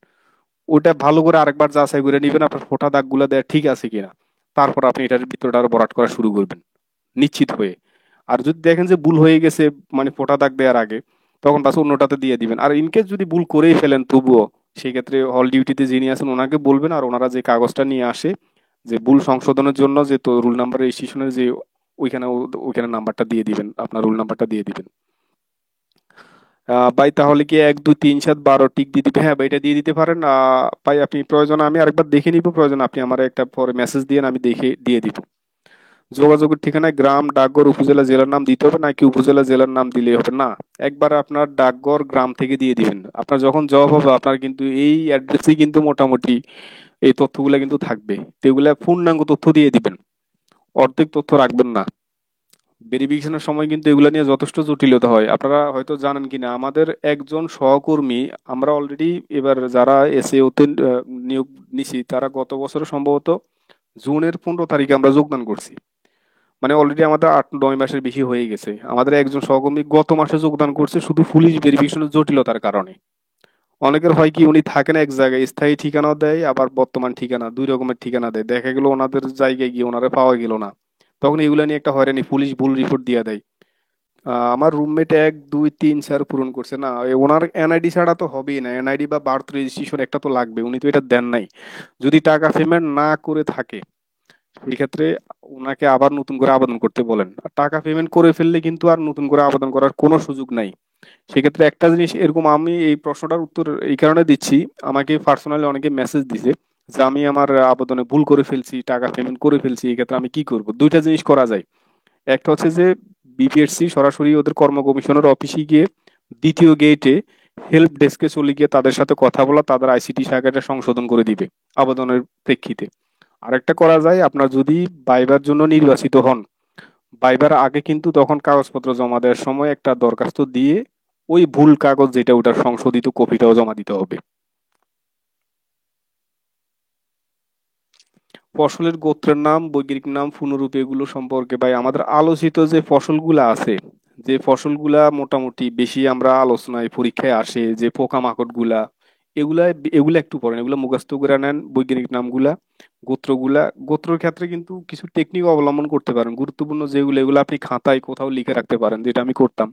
S1: ওটা ভালো করে আরেকবার যাচাই করে নিবেন আপনার ফোঁটা দাগগুলো দেয়া ঠিক আছে কিনা। তারপর আপনি এটার ভিতরটা আরো ভরাট করা শুরু করবেন নিশ্চিত হয়ে। আর যদি দেখেন যে ভুল হয়ে গেছে, মানে ফোঁটা দাগ দেওয়ার আগে, তখন বাস অন্যটাতে দিয়ে দিবেন। আর ইনকেস যদি ভুল করেই ফেলেন তবুও, সেই ক্ষেত্রে হল ডিউটিতে যিনি আছেন ওনাকে বলবেন, আর ওনারা যে কাগজটা নিয়ে আসে যে ভুল সংশোধনের জন্য, যে তো রুল নাম্বার রেজিস্ট্রেশনের যে ওইখানে ওইখানে নাম্বারটা দিয়ে দিবেন, আপনার রুল নাম্বারটা দিয়ে দিবেন। ভাই তাহলে কি 1 2 3 7 12 টিক দিয়ে দিবে? হ্যাঁ ভাই, এটা দিয়ে দিতে পারেন। ভাই আপনি প্রয়োজন আমি আরেকবার দেখে নিব, প্রয়োজন আপনি আমার একটা পরে মেসেজ দিয়ে আমি দেখে দিয়ে দিব। যোগাযোগের ঠিকানায় গ্রাম, ডাকঘর, উপজেলা, জেলার নাম দিতে হবে নাকি উপজেলা, জেলার নাম দিলেই হবে? না, একবার আপনার ডাকঘর, গ্রাম থেকে দিয়ে দিবেন। আপনার যখন জব হবে আপনার কিন্তু এই অ্যাড্রেসেই কিন্তু মোটামুটি এই তথ্যগুলো কিন্তু থাকবে। তো এগুলা পূর্ণাঙ্গ তথ্য দিয়ে দিবেন, অর্ধেক তথ্য রাখবেন না। ভেরিফিকেশনের সময় কিন্তু এগুলা নিয়ে যথেষ্ট জটিলতা হয়। আপনারা হয়তো জানেন কিনা, আমাদের একজন সহকর্মী, আমরা অলরেডি এবার যারা এসএও তে নিয়োগ নিছি, তারা গত বছর সম্ভবত জুনের 15 তারিখে আমরা যোগদান করছি। মানে অলরেডি আমাদের 8 9 মাসের বেশি হয়ে গেছে। আমাদের একজন সহকর্মী গত মাসে যোগদান করছে শুধু পুলিশ ভেরিফিকেশনের জটিলতার কারণে। অনেকের হয় কি, উনি থাকেন এক জায়গায়, স্থায়ী ঠিকানা দেয়, আবার বর্তমান ঠিকানা, দুই রকমের ঠিকানা দেয়। দেখা গেল ওনাদের জায়গায় গিয়ে ওনারা পাওয়া গেল না, তখন এগুলা নিয়ে একটা হয়রানি, পুলিশ ভুল রিপোর্ট দিয়ে দেয়। আমার রুমমেট 1 2 3 4 পূরণ করছে না, ওনার এনআইডি ছাড়া তো হবেই না। এনআইডি বা বার্থ রেজিস্ট্রেশন একটা তো লাগবে, উনি তো এটা দেন নাই। যদি টাকা পেমেন্ট না করে থাকে সেই ক্ষেত্রে ওনাকে আবার নতুন করে আবেদন করতে বলেন। আর টাকা পেমেন্ট করে ফেললে কিন্তু আর নতুন করে আবেদন করার কোনো সুযোগ নাই। সেক্ষেত্রে একটা জিনিস এরকম, আমি এই প্রশ্নটার উত্তর এই কারণে দিচ্ছি, আমাকে পার্সোনালি অনেকে মেসেজ দিছে যে আমি আমার আবেদনে ভুল করে ফেলছি, টাকা পেমেন্ট করে ফেলছি, এই ক্ষেত্রে আমি কি করব। দুইটা জিনিস করা যায়। একটা হচ্ছে যে বিপিএসসি সরাসরি ওদের কর্ম কমিশনের অফিসে গিয়ে দ্বিতীয় গেটে হেল্প ডেস্কে চলে গিয়ে তাদের সাথে কথা বলা, তাদের আইসিটি শাখাটা সংশোধন করে দিবে আবেদনের প্রেক্ষিতে। আরেকটা করা যায়, আপনার যদি ভাইবার জন্য নির্বাচিত হন, ভাইবার আগে কিন্তু তখন কাগজপত্র জমা দেওয়ার সময় একটা দরখাস্ত দিয়ে ওই ভুল কাগজ যেটা ওটার সংশোধিত কপিটাও জমা দিতে হবে। ফসলের গোত্রের নাম, বৈজ্ঞানিক নাম, পুনরূপ এগুলো সম্পর্কে ভাই আমাদের আলোচিত যে ফসলগুলা আছে, যে ফসলগুলা মোটামুটি বেশি আমরা আলোচনায় পরীক্ষায় আসে, যে পোকামাকড় গুলা, এগুলা এগুলা একটু পড়েন, এগুলো মুখস্থ করে নেন বৈজ্ঞানিক নামগুলা, গোত্রগুলা। গোত্রের ক্ষেত্রে কিন্তু কিছু টেকনিক অবলম্বন করতে পারেন, গুরুত্বপূর্ণ যেগুলো এগুলো আপনি খাতায় কোথাও লিখে রাখতে পারেন, যেটা আমি করতাম।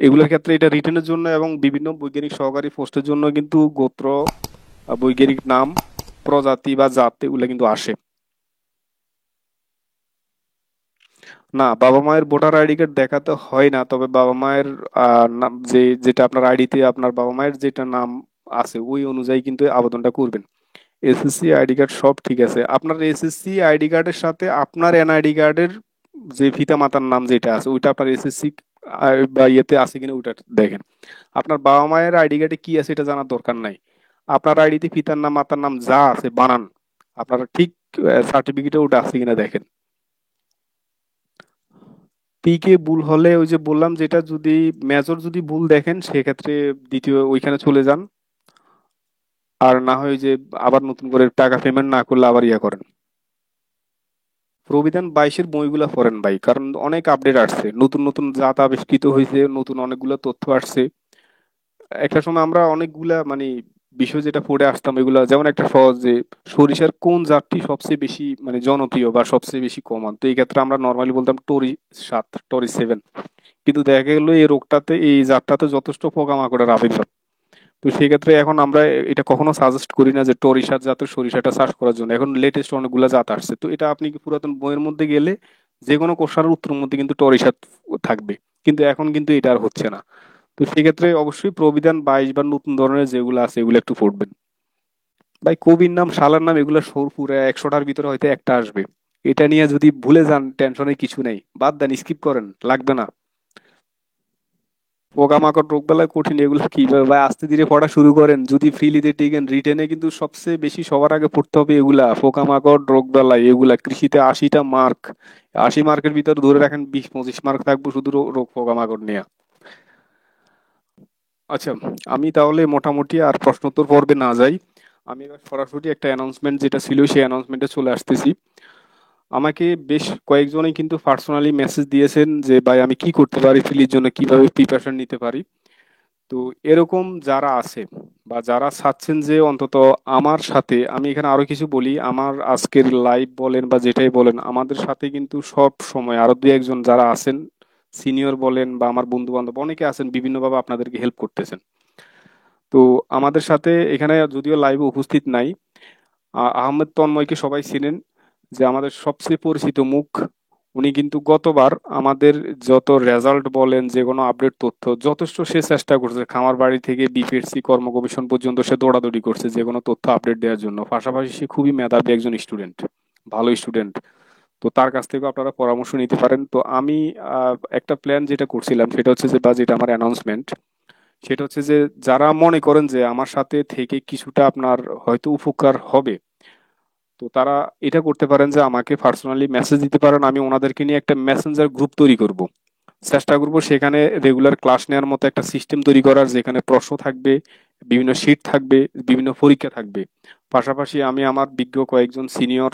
S1: এগুলোর ক্ষেত্রে এটা রিটেনের জন্য এবং বিভিন্ন বৈজ্ঞানিক সহকারী পোস্টের জন্য কিন্তু গোত্র, বৈজ্ঞানিক নাম, প্রজাতি বা জাত এগুলো কিন্তু আসে। না, বাবা মায়ের ভোটার আইডি কার্ড দেখাতে হয় না, তবে বাবা মায়ের নাম যেটা আপনার আইডিতে আপনার বাবা মায়ের যেটা নাম আছে ওই অনুযায়ী কিন্তু আবেদনটা করবেন। এসএসসি আইডি কার্ড সব ঠিক আছে, আপনার এসএসসি আইডি কার্ডের সাথে আপনার এনআইডি কার্ডের যে পিতা মাতার নাম যেটা আছে ওইটা আপনার এসএসসি বা ইয়েতে আছে কিনা ওইটা দেখেন। আপনার বাবা মায়ের আইডি কার্ডে কি আছে এটা জানার দরকার নাই। আপনার আইডিতে পিতার নাম মাতার নাম যা আছে বানান, আপনার ঠিক সার্টিফিকেটে ওটা আছে কিনা দেখেন। পিকে ভুল হলে ওই যে বললাম, যেটা যদি মেজর যদি ভুল দেখেন সেক্ষেত্রে দ্বিতীয় ওইখানে চলে যান। আর না হয় যে আবার নতুন করে টাকা পেমেন্ট না করলে আবার ইয়া করেন। প্রবিধান 22-এর বইগুলা পড়েন ভাই, কারণ অনেক আপডেট আসছে, নতুন নতুন জাত আবিষ্কৃত হয়েছে, নতুন অনেকগুলো তথ্য আসছে। একটা সময় আমরা অনেকগুলা মানে বিষয় যেটা পড়ে আসতাম এগুলা, যেমন একটা সহজ যে সরিষার কোন জাতটি সবচেয়ে বেশি মানে জনপ্রিয় বা সবচেয়ে বেশি কমন, তো এই ক্ষেত্রে আমরা নর্মালি বলতাম টরি 7, টরি 7। কিন্তু দেখা গেল এই রোগটাতে এই জাতটাতে যথেষ্ট পোকামাকড়ের আবির্ভাব। তো সেই ক্ষেত্রে এখন আমরা এটা কখনো সাজেস্ট করি না যে টরিসার জাতের সরিষাটা চাষ করার জন্য, এখন লেটেস্ট অনেকগুলা জাত আসছে, তো এটা আপনি পুরাতন বইয়ের মধ্যে গেলে যে কোনো কোশ্চানের উত্তরের মধ্যে কিন্তু টরিষা থাকবে। কিন্তু এখন কিন্তু এটা আর হচ্ছে না। তো সেক্ষেত্রে অবশ্যই প্রবিধান 22 বা নতুন ধরনের যেগুলো আছে এগুলো একটু পড়বেন। ভাই কবির নাম, শালার নাম এগুলো সর পুরো 100টার ভিতরে হয়তো একটা আসবে। এটা নিয়ে যদি ভুলে যান টেনশনে কিছু নেই, বাদ দেন, স্কিপ করেন, লাগবে না। পোকামাকড় রোগ বালাই কঠিন, এগুলো কিভাবে ভাই আস্তে ধীরে পড়া শুরু করেন, যদি ফ্রিলিতে টিকেন রিটেনে কিন্তু সবচেয়ে বেশি সবার আগে পড়তে হবে এগুলা, পোকামাকড় রোগ বালাই এগুলা। কৃষিতে 80টা মার্ক, 80 মার্কের ভিতর ধরে রাখেন 20-25 মার্ক থাকবে শুধু রোগ পোকামাকড় নিয়ে। আচ্ছা, আমি তাহলে মোটামুটি আর প্রশ্নোত্তর পর্বে না যাই, আমি এবার সরাসরি একটা অ্যানাউন্সমেন্ট যেটা ছিল সেই অ্যানাউন্সমেন্টে চলে আসতেছি। আমাকে বেশ কয়েকজনই কিন্তু পার্সোনালি মেসেজ দিয়েছেন যে ভাই আমি কি করতে পারি, ফিলির জন্য কিভাবে প্রিপারেশন নিতে পারি। তো এরকম যারা আছে বা যারা চাচ্ছেন যে অন্তত আমার সাথে, আমি এখানে আরো কিছু বলি, আমার আজকের লাইভ বলেন বা যেটাই বলেন আমাদের সাথে কিন্তু সব সময় আরো দুই একজন যারা আছেন, সিনিয়র বলেন বা আমার বন্ধু বান্ধব অনেকে আছেন, বিভিন্নভাবে আপনাদেরকে হেল্প করতেছেন। তো আমাদের সাথে এখানে যদিও লাইভে উপস্থিত নাই, আহমেদ তন্ময়কে সবাই চিনেন, যে আমাদের সবচেয়ে পরিচিত মুখ। উনি কিন্তু গতবার আমাদের যত রেজাল্ট বলেন যে কোনো আপডেট তথ্য যথেষ্ট সে চেষ্টা করছে, খামার বাড়ি থেকে বিপিএসসি কর্ম কমিশন পর্যন্ত সে দৌড়াদৌড়ি করছে যে কোনো তথ্য আপডেট দেওয়ার জন্য। পাশাপাশি সে খুবই মেধাবী একজন স্টুডেন্ট, ভালো স্টুডেন্ট। তো তার কাছ থেকে আপনারা পরামর্শ নিতে পারেন। তো আমি একটা প্ল্যান যেটা করছিলাম সেটা হচ্ছে যে, বা যেটা আমার অ্যানাউন্সমেন্ট সেটা হচ্ছে যে, যারা মনে করেন যে আমার সাথে থেকে কিছুটা আপনার হয়তো উপকার হবে, তো তারা এটা করতে পারেন যে আমাকে পার্সোনালি মেসেজ দিতে পারেন, আমি ওনাদেরকে নিয়ে একটা মেসেঞ্জার গ্রুপ তৈরি করব। চেষ্টা করব সেখানে রেগুলার ক্লাস নেওয়ার মতো একটা সিস্টেম তৈরি করার, যেখানে প্রশ্ন থাকবে, বিভিন্ন শিট থাকবে, বিভিন্ন পরীক্ষা থাকবে। পাশাপাশি আমি আমার বিজ্ঞ কয়েকজন সিনিয়র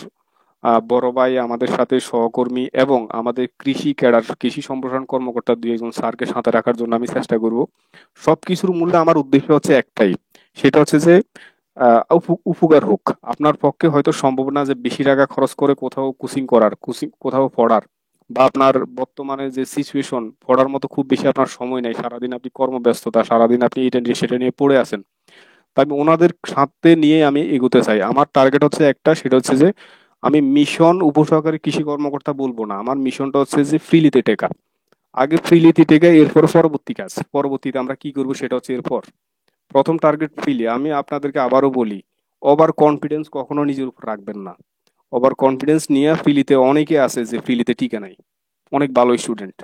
S1: বড় ভাই, আমাদের সাথে সহকর্মী এবং আমাদের কৃষি ক্যাডার, কৃষি সম্প্রসারণ কর্মকর্তা দুই একজন স্যারকে সাথে রাখার জন্য আমি চেষ্টা করব। সবকিছুর মূল্যে আমার উদ্দেশ্য হচ্ছে একটাই, সেটা হচ্ছে যে উপকার হোক। আপনার পক্ষে হয়তো সম্ভব না যে বেশি টাকা খরচ করে কোথাও কোচিং করার, কোচিং কোথাও পড়ার, বা আপনার বর্তমানে যে সিচুয়েশন পড়ার মতো খুব বেশি আপনার সময় নেই, সারাদিন আপনি কর্মব্যস্ততা, সারাদিন আপনি এটা নিয়ে সেটা নিয়ে পড়ে আছেন। তাই আমি ওনাদের সাথে নিয়ে আমি এগোতে চাই। আমার টার্গেট হচ্ছে একটা, সেটা হচ্ছে যে আমি মিশন উপসহকারী কৃষি কর্মকর্তা বলবো না, আমার মিশনটা হচ্ছে যে ফ্রিলিতে টেকা। আগে ফ্রিলিতে টেকা, এরপর পরবর্তী কাজ, পরবর্তীতে আমরা কি করবো সেটা হচ্ছে এরপর। প্রথম টার্গেট ফ্রিলি। আমি আপনাদেরকে আবারও বলি, ওভার কনফিডেন্স কখনো নিজের উপর রাখবেন না। ওভার কনফিডেন্স নিয়ে ফ্রিলিতে অনেকে আছে যে ফ্রিলিতে টিকে নাই। অনেক ভালো স্টুডেন্ট।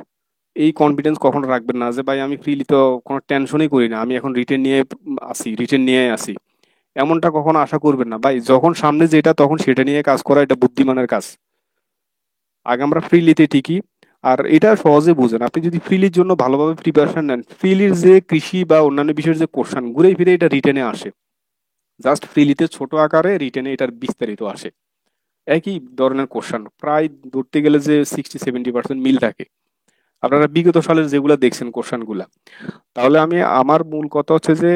S1: এই কনফিডেন্স কখনো রাখবেন না যে ভাই আমি ফ্রিলি তো কোনো টেনশনই করি না, আমি এখন রিটেন নিয়ে রিটেন নিয়ে আসি। এমনটা কখনো আশা করবেন না ভাই, যখন সামনে যেটা তখন সেটা নিয়ে কাজ করা এটা বুদ্ধিমানের কাজ। আগে আমরা ফ্রিলিতে ঠিকই, আর এটা সহজে বুঝেন, আপনি যদি ফ্রিলির জন্য ভালোভাবে প্রিপারেশন নেন, ফ্রিলির যে কৃষি বা অন্যান্য বিষয়ের যে কোশ্চেন ঘুরে ফিরে এটা রিটেনে আসে, জাস্ট ফ্রিলিতে ছোট আকারে, রিটেনে এটার বিস্তারিত আসে। একই ধরনের কোশ্চেন প্রায় ধরতে গেলে যে 60-70% মিল থাকে, আপনারা বিগত সালের যেগুলো দেখছেন কোশ্চেন গুলা। তাহলে আমি আমার মূল কথা হচ্ছে যে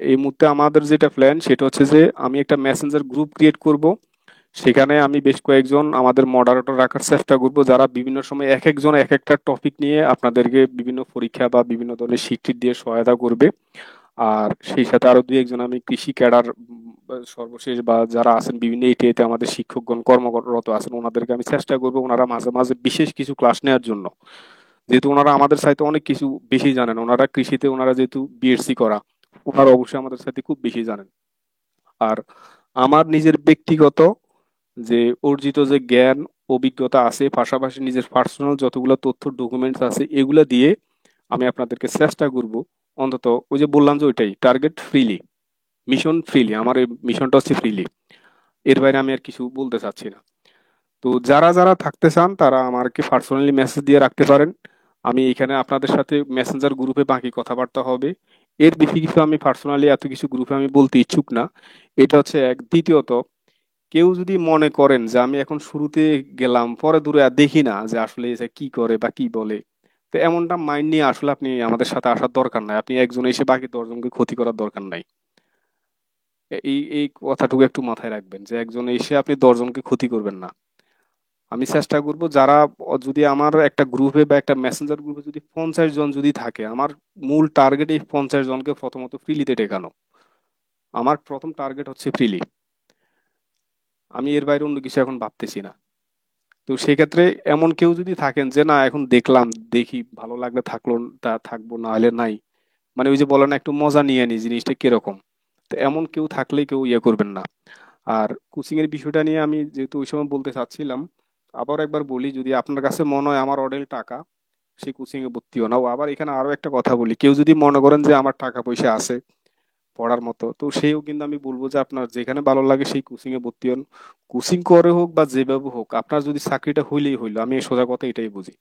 S1: এই মুহূর্তে আমাদের যেটা প্ল্যান সেটা হচ্ছে যে আমি একটা মেসেঞ্জার গ্রুপ ক্রিয়েট করব। সেখানে আমি বেশ কয়েকজন আমাদের মডারেটর রাখার চেষ্টা করব, যারা বিভিন্ন সময় এক একজন এক একটা টপিক নিয়ে আপনাদেরকে বিভিন্ন পরীক্ষা বা বিভিন্ন ধরনের স্বীকৃতি দিয়ে সহায়তা করবে। আর সেই সাথে আরো দুই একজন আমি কৃষি ক্যাডার সর্বশেষ বা যারা আছেন বিভিন্ন এটিতে আমাদের শিক্ষকগণ কর্মরত আছেন, ওনাদেরকে আমি চেষ্টা করবো ওনারা মাঝে মাঝে বিশেষ কিছু ক্লাস নেওয়ার জন্য। যেহেতু ওনারা আমাদের সাথে অনেক কিছু বেশি জানেন, ওনারা কৃষিতে ওনারা যেহেতু বিএসসি করা, ওনারা অবশ্যই আমাদের সাথে খুব বেশি জানেন। আর আমার নিজের ব্যক্তিগত যে অর্জিত যে জ্ঞান অভিজ্ঞতা আছে, পাশাপাশি নিজের পার্সোনাল যতগুলো তথ্য ডকুমেন্টস আছে, এগুলা দিয়ে আমি আপনাদেরকে চেষ্টা করব অন্তত, ওই যে বললাম যে ওইটাই টার্গেট ফ্রিলি, মিশন ফ্রিলি, আমার এই মিশনটা হচ্ছে ফ্রিলি। এর বাইরে আমি আর কিছু বলতে চাচ্ছি না। তো যারা যারা থাকতে চান তারা আমাকে পার্সোনালি মেসেজ দিয়ে রাখতে পারেন। আমি এখানে আপনাদের সাথে মেসেঞ্জার গ্রুপে বাকি কথাবার্তা হবে। এর বেশি কিছু আমি পার্সোনালি এত কিছু গ্রুপে আমি বলতে ইচ্ছুক না। এটা হচ্ছে এক। দ্বিতীয়ত, কেউ যদি মনে করেন যে আমি এখন শুরুতে গেলাম পরে দূরে আর দেখি না যে আসলে এসে কি করে বা কি বলে, তো এমনটা মাইন্ড নিয়ে আসলে আপনি আমাদের সাথে আসার দরকার নাই, আপনি একজন এসে বাকি 10 জনকে ক্ষতি করার দরকার নাই। এই এই কথাটুকু একটু মাথায় রাখবেন যে একজন এসে আপনি 10 জনকে ক্ষতি করবেন না। আমি চেষ্টা করব যারা যদি আমার একটা গ্রুপে বা একটা মেসেঞ্জার গ্রুপে যদি 50 জন যদি থাকে, আমার মূল টার্গেট এই 50 জনকে প্রথমত ফ্রিলিতে টেকানো। আমার প্রথম টার্গেট হচ্ছে ফ্রিলি, আমি এর বাইরে অন্য কিছু এখন ভাবতেছি না। তো সেক্ষেত্রে এমন কেউ যদি থাকেন যে না এখন দেখলাম, দেখি ভালো লাগলে থাকলো, তা থাকবো, না হলে নাই, মানে ওই যে বলে না একটু মজা নিয়ে নি জিনিসটা কিরকম, তো এমন কেউ থাকলে কেউ ইয়ে করবেন না। আর কোচিং এর বিষয়টা নিয়ে আমি যেহেতু ওই সময় বলতে চাচ্ছিলাম, আবার একবার বলি, যদি আপনার কাছে মনে হয় আমার অডেল টাকা, সেই কোচিং এ ভর্তি হন। আবার এখানে আরো একটা কথা বলি, কেউ যদি মনে করেন যে আমার টাকা পয়সা আছে পড়ার মতো, তো সেও কিন্তু আমি বলবো যে আপনার যেখানে ভালো লাগে সেই কোচিং এ ভর্তি হন। কোচিং করে হোক বা যেভাবে হোক, আপনার যদি চাকরিটা হইলেই হইলো, আমি সোজা কথা এটাই বুঝি।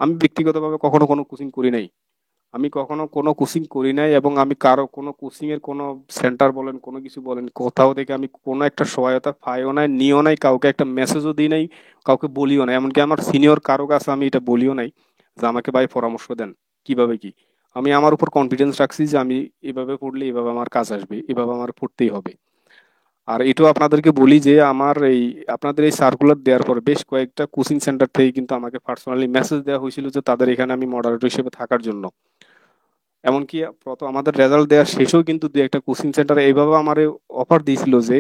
S1: আমি ব্যক্তিগতভাবে কখনো কোনো কোচিং করি নাই, আমি কখনো কোনো কোচিং করি নাই, এবং আমি কারো কোনো কোচিং এর কোনো সেন্টার বলেন কোনো কিছু বলেন কোথাও থেকে আমি কোনো একটা সহায়তা পাইও নাই, নিও নাই, কাউকে একটা মেসেজও দিই নাই, কাউকে বলিও নাই, এমনকি আমার সিনিয়র কারো কাছে আমি এটা বলিও নাই যে আমাকে ভাই পরামর্শ দেন কিভাবে কি। আমি আমার উপর কনফিডেন্স রাখছি যে আমি এভাবে পড়লে এভাবে আমার কাজ আসবে, এভাবে আমার পড়তেই হবে। আর এটাও আপনাদেরকে বলি যে আমার এই আপনাদের এই সার্কুলার দেওয়ার পর বেশ কয়েকটা কোচিং সেন্টার থেকে কিন্তু আমাকে পার্সোনালি মেসেজ দেওয়া হয়েছিল যে তাদের এখানে আমি মডারেটর হিসেবে থাকার জন্য। এমনকি প্রথম আমাদের রেজাল্ট দেওয়ার শেষেও কিন্তু দু একটা কোচিং সেন্টার এইভাবে আমার অফার দিয়েছিল যে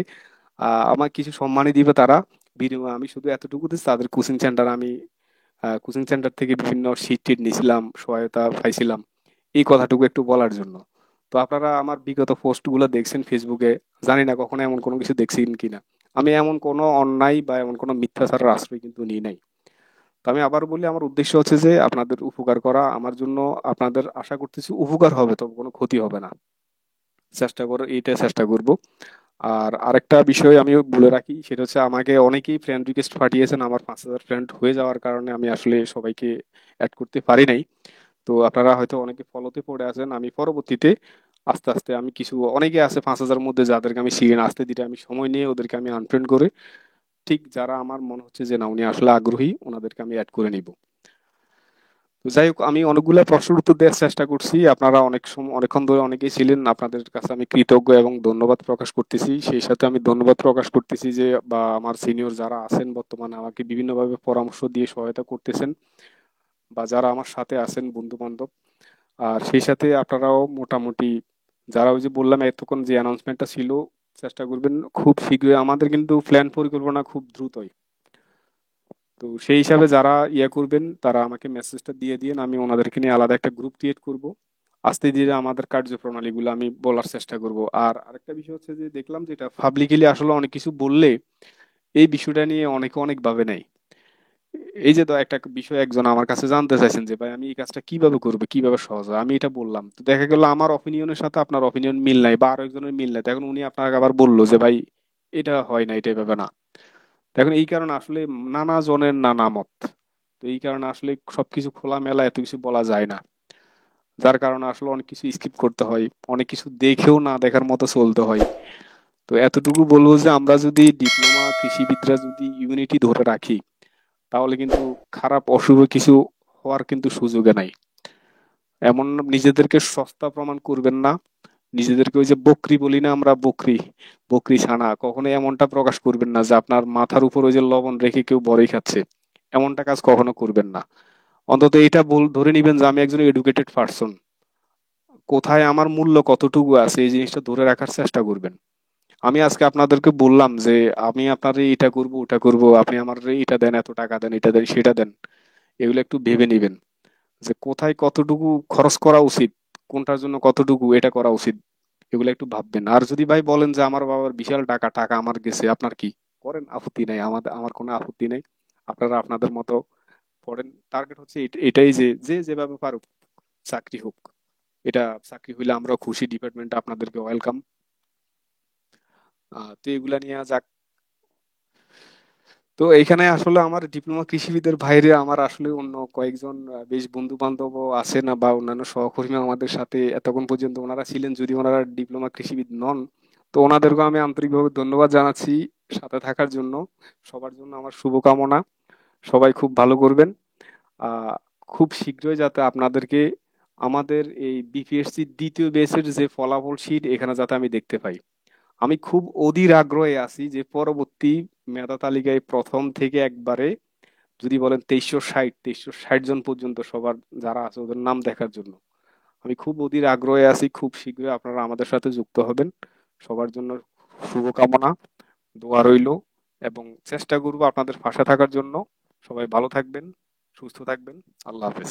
S1: আমার কিছু সম্মানই দিবে তারা বিনিময়ে, আমি শুধু এতটুকু যে তাদের কোচিং সেন্টার আমি কোচিং সেন্টার থেকে বিভিন্ন শীট টিট নিয়েছিলাম, সহায়তা পাইছিলাম, এই কথাটুকু একটু বলার জন্য। তো আপনারা আমার বিগত পোস্ট গুলো দেখছেন ফেসবুকে, জানি না কখনো এমন কোনো কিছু দেখছেন কিনা। আমি এমন কোনো অন্যায় বা এমন কোনো মিথ্যাচারের আশ্রয় কিন্তু নিই নাই। তো আমি আবার বলি, আমার উদ্দেশ্য হচ্ছে যে আপনাদের উপকার করা, আমার জন্য আপনাদের আশা করতেছি উপকার হবে, তবে কোনো ক্ষতি হবে না। চেষ্টা করো, এইটা চেষ্টা করব। আর আরেকটা বিষয় আমি বলে রাখি, সেটা হচ্ছে আমাকে অনেকেই ফ্রেন্ড রিকোয়েস্ট পাঠিয়েছেন, আমার 5,000 ফ্রেন্ড হয়ে যাওয়ার কারণে আমি আসলে সবাইকে অ্যাড করতে পারি নাই। তো আপনারা হয়তো অনেকে ফলোতে পড়ে আছেন, আমি পরবর্তীতে আস্তে আস্তে আমি কিছু, অনেকে আছে 5,000 মধ্যে যাদেরকে আমি চিনি না, আস্তে ধীরে আমি সময় নিয়ে ওদেরকে আমি আনফ্রেন্ড করে ঠিক যারা আমার মনে হচ্ছে যে না উনি আসলে আগ্রহী, ওনাদেরকে আমি অ্যাড করে নিব। তো যাই হোক, আমি অনেকগুলো প্রশ্নের উত্তর দেওয়ার চেষ্টা করছি, আপনারা অনেক সময় অনেকক্ষণ ধরে অনেকেই ছিলেন, আপনাদের কাছে আমি কৃতজ্ঞ এবং ধন্যবাদ প্রকাশ করতেছি। সেই সাথে আমি ধন্যবাদ প্রকাশ করতেছি যে বা আমার সিনিয়র যারা আছেন বর্তমানে আমাকে বিভিন্নভাবে পরামর্শ দিয়ে সহায়তা করতেছেন, বা যারা আমার সাথে আছেন বন্ধু বান্ধব। আর সেই সাথে আপনারাও মোটামুটি যারা, ওই যে বললাম এতক্ষণ যে অ্যানাউন্সমেন্টটা ছিল, চেষ্টা করবেন খুব শীঘ্রই, আমাদের কিন্তু প্ল্যান পরিকল্পনা খুব দ্রুতই। তো সেই হিসাবে যারা ইয়ে করবেন তারা আমাকে মেসেজটা দিয়ে দিন, আমি ওনাদেরকে নিয়ে আলাদা একটা গ্রুপ ক্রিয়েট করব। আস্তে ধীরে আমাদের কার্যপ্রণালীগুলো আমি বলার চেষ্টা করব। আর আরেকটা বিষয় হচ্ছে যে দেখলাম যেটা পাবলিকলি আসলে অনেক কিছু বললে এই বিষয়টা নিয়ে অনেকে অনেক ভাবে নেয়। এই যে তো একটা বিষয় একজন আমার কাছে জানতে চাইছেন যে ভাই আমি এই কাজটা কিভাবে করবো, কিভাবে সহজ হয়, আমি এটা বললাম, তো দেখা গেল আমার অপিনিয়নের সাথে আপনার অপিনিয়ন মিল নাই বা আরো একজনের মিল নাই, তখন উনি আপনাকে আবার বললো যে ভাই এটা হয় না, এটা এভাবে না। দেখুন এই কারণে আসলে নানা জনের নানা মত, তো এই কারণে আসলে সবকিছু খোলামেলা এত কিছু বলা যায় না, যার কারণে আসলে অনেক কিছু স্কিপ করতে হয়, অনেক কিছু দেখেও না দেখার মতো চলতে হয়। তো এতটুকু বলবো যে আমরা যদি ডিপ্লোমা কৃষিবিদরা যদি ইউনিটি ধরে রাখি, তাহলে কিন্তু খারাপ অশুভ কিছু হওয়ার কিন্তু সুযোগে নাই। এমন নিজেদেরকে সস্তা প্রমাণ করবেন না, নিজেদেরকে ওই যে বকরি বলি না আমরা, বকরি বকরি ছানা, কখনো এমনটা প্রকাশ করবেন না যে আপনার মাথার উপর ওই যে লবণ রেখে কেউ বড়ই খাচ্ছে, এমনটা কাজ কখনো করবেন না। অন্তত এটা ধরে নিবেন যে আমি একজন এডুকেটেড পার্সন, কোথায় আমার মূল্য কতটুকু আছে এই জিনিসটা ধরে রাখার চেষ্টা করবেন। আমি আজকে আপনাদেরকে বললাম যে আমি আপনার এটা করব ওটা করব, আপনি আমার এটা দেন, এত টাকা দেন, এটা দেন, সেটা দেন, এগুলো একটু ভেবে নিবেন যে কোথায় কতটুকু খরচ করা উচিত, কোনটার জন্য কতটুকু এটা করা উচিত, এগুলো একটু ভাববেন। আর যদি ভাই বলেন যে আমার বাবার বিশাল টাকা, টাকা আমার গেছে, আপনার কি করেন, আপত্তি নাই, আমার কোনো আপত্তি নেই, আপনারা আপনাদের মতো পড়েন। টার্গেট হচ্ছে এটাই যে যে যেভাবে পারুক চাকরি হোক, এটা চাকরি হইলে আমরা খুশি, ডিপার্টমেন্টে আপনাদেরকে ওয়েলকাম। তো এগুলা নিয়ে যাক। তো এইখানে আসলে আমার ডিপ্লোমা কৃষিবিদের বাইরে আমার আসলে অন্য কয়েকজন বেশ বন্ধু বান্ধব আছে না, বা অন্যান্য সহকর্মী আমাদের সাথে এতক্ষণ পর্যন্ত ওনারা ছিলেন, যদি ওনারা ডিপ্লোমা কৃষিবিদ নন, তো ওনাদেরকে আমি আন্তরিকভাবে ধন্যবাদ জানাচ্ছি সাথে থাকার জন্য। সবার জন্য আমার শুভকামনা, সবাই খুব ভালো করবেন। আহ খুব শীঘ্রই যাতে আপনাদেরকে আমাদের এই বিপিএসসি দ্বিতীয় ব্যাচের যে ফলাফল শীট এখানে যাতে আমি দেখতে পাই। আমি খুব অধীর আগ্রহে আছি যে পরবর্তী মেধা তালিকায় প্রথম থেকে একবারে যদি বলেন 2360 জন পর্যন্ত সবার যারা আছে ওদের নাম দেখার জন্য আমি খুব অধীর আগ্রহে আছি। খুব শীঘ্রই আপনারা আমাদের সাথে যুক্ত হবেন। সবার জন্য শুভকামনা, দোয়া রইলো, এবং চেষ্টা করব আপনাদের পাশে থাকার জন্য। সবাই ভালো থাকবেন, সুস্থ থাকবেন। আল্লাহ হাফেজ।